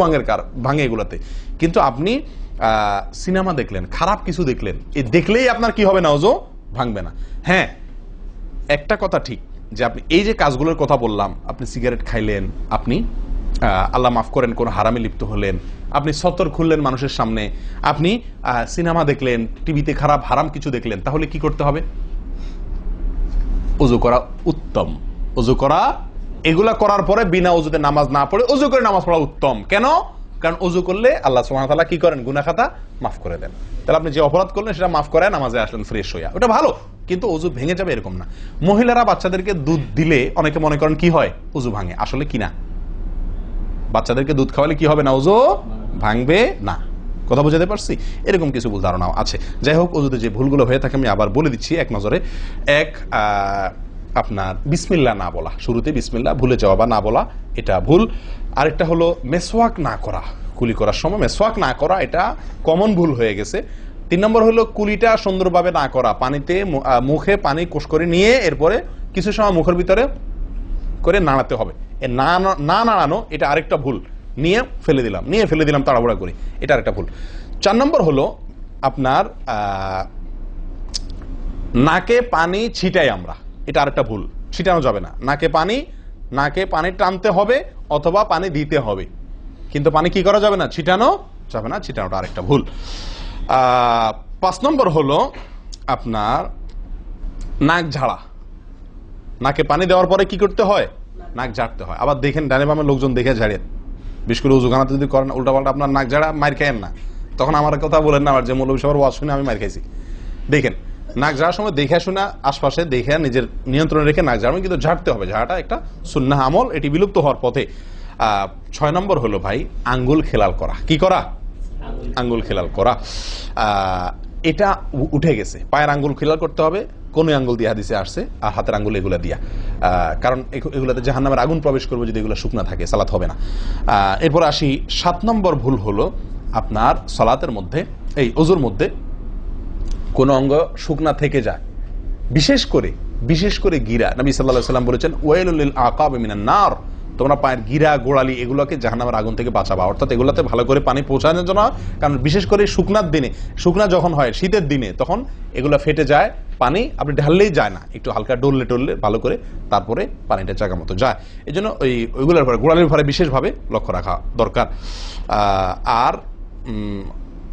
ভাঙে এগুলাতে। কিন্তু আপনি সিনেমা দেখলেন, খারাপ কিছু দেখলেন, এই দেখলেই আপনার কি হবে না? ওযু ভাঙবে না। হ্যাঁ, একটা কথা ঠিক যে আপনি এই যে কাজগুলোর কথা বললাম, আপনি সিগারেট খাইলেন, আপনি আল্লাহ মাফ করেন কোন হারামে লিপ্ত হলেন, আপনি সতর খুললেন মানুষের সামনে, আপনি সিনেমা দেখলেন, টিভিতে খারাপ হারাম কিছু দেখলেন, তাহলে কি করতে হবে? ওযু করা উত্তম। ওযু করা, এগুলা করার পরে বিনা ওযুতে নামাজ না পড়ে ওযু করে নামাজ পড়া উত্তম। কেন? কারণ ওযু করলে আল্লাহ সুবহানাহু ওয়া তাআলা কি করেন? গুনাহ খাতা মাফ করে দেন। তাহলে আপনি যে অপরাধ করলেন সেটা মাফ করে নামাজে আসলেন ফ্রেশ হইয়া, ওটা ভালো। কিন্তু ওযু ভেঙে যাবে এরকম না। মহিলারা বাচ্চাদেরকে দুধ দিলে অনেকে মনে করেন কি হয়? ওযু ভাঙে। আসলে কি না, বাচ্চাদেরকে দুধ খাওয়ালে কি হবে না? ওযু ভাঙবে না। কথা বুঝাতে পারছি? এরকম কিছু ভুল ধারণাও আছে। যাই হোক, ওযুতে যে ভুলগুলো হয়ে থাকে আমি আবার বলে দিচ্ছি এক নজরে। এক, আপনার বিসমিল্লাহ না বলা, শুরুতে বিসমিল্লাহ ভুলে যাওয়া বা না বলা, এটা ভুল। আরেকটা হলো মেসওয়াক না করা, কুলি করার সময় মেসওয়াক না করা, এটা কমন ভুল হয়ে গেছে। 3 নম্বর হলো কুলিটা সুন্দরভাবে না করা, পানিতে মুখে পানি কোষ করে নিয়ে এরপরে কিছু সময় মুখের ভিতরে করে নাড়াতে হবে। না নাড়ানো, এটা আরেকটা ভুল। নিয়ে ফেলে দিলাম তাড়াহুড়া করে, এটা আরেকটা ভুল। 4 নম্বর হলো আপনার নাকে পানি ছিটাই আমরা, এটা আরেকটা ভুল। ছিটানো যাবে না নাকে পানি টানতে হবে অথবা পানি দিতে হবে, কিন্তু পানি কি করা যাবে না? ছিটানো যাবে না, ছিটানোটা আরেকটা ভুল। 5 নম্বর হলো আপনার নাক ঝাড়া। নাকে পানি দেওয়ার পরে কি করতে হয়? নাক ঝাড়তে হয়। আবার দেখেন ডানে বামে লোকজন দেখে ঝাড়েন, বিশেষ করে উজুখানাতে যদি করেন উল্টাপাল্টা আপনার নাক ঝাড়া, মার খায়েন না। তখন আমার কথা বলেন না, আমার যে মৌলভী সবার ওয়াজ শুনে আমি মার খাইছি। দেখেন, নাক ঝাড়ার সময় দেখে শোনা, আশপাশে দেখে নিজের নিয়ন্ত্রণে রেখে নাক ঝাড়বেন, কিন্তু ঝাড়তে হবে। ঝাড়াটা একটা সুন্নাহ আমল, এটি বিলুপ্ত হওয়ার পথে। 6 নম্বর হলো ভাই আঙ্গুল খেলাল করা। কি করা? আঙ্গুল খেলাল করা। এটা উঠে গেছে। পায়ের আঙ্গুল খেলাল করতে হবে, কোন আঙ্গুল দিয়ে হাদিসে আসছে, আর হাতের আঙ্গুল এগুলা দিয়া, কারণ এগুলাতে জাহান্নামের আগুন প্রবেশ করবে যদি এগুলো শুকনা থাকে, সালাত হবে না। এরপর আসি 7 নম্বর ভুল হলো আপনার সালাতের মধ্যে, এই ওযুর মধ্যে কোন অঙ্গ শুকনা থেকে যায়, বিশেষ করে গিরা। নবী সাল্লাল্লাহু আলাইহি ওয়াসাল্লাম বলেছেন ওয়াইলুল লিল আকাব মিনান নার, তোমরা পায়ের গিরা গোড়ালি এগুলোকে জাহান্নামের আগুন থেকে বাঁচাবা, অর্থাৎ এগুলোতে ভালো করে পানি পৌঁছানোর জন্য। কারণ বিশেষ করে শুকনার দিনে, শুকনা যখন হয় শীতের দিনে, তখন এগুলো ফেটে যায়, পানি আপনি ঢাললেই যায় না, একটু হালকা ডললে টললে ভালো করে তারপরে পানিটা জায়গা মতো যায়। এই জন্য ওইগুলোর পরে গোড়ালির পরে বিশেষভাবে লক্ষ্য রাখা দরকার। আর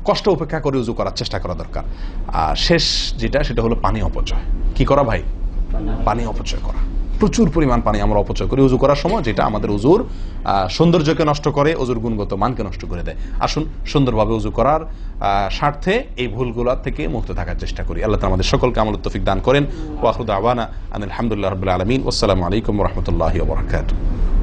কষ্ট উপেক্ষা করে উজু করার চেষ্টা করা দরকার। আর শেষ যেটা, সেটা হলো পানি অপচয়। কি করা ভাই? পানি অপচয় করা। প্রচুর পরিমাণ পানি আমরা অপচয় করি উজু করার সময়, যেটা আমাদের উজুর সৌন্দর্যকে নষ্ট করে, উজুর গুণগত মানকে নষ্ট করে দেয়। আসুন সুন্দরভাবে উজু করার স্বার্থে এই ভুলগুলো থেকে মুক্ত থাকার চেষ্টা করি। আল্লাহ তাআলা আমাদের সকলকে আমলের তৌফিক দান করেন। ওয়া আখিরু দাওয়ানা আনিল হামদুলিল্লাহি রাব্বিল আলামিন। আসসালামু আলাইকুম ওয়া রাহমাতুল্লাহি ওয়া বারাকাতুহু।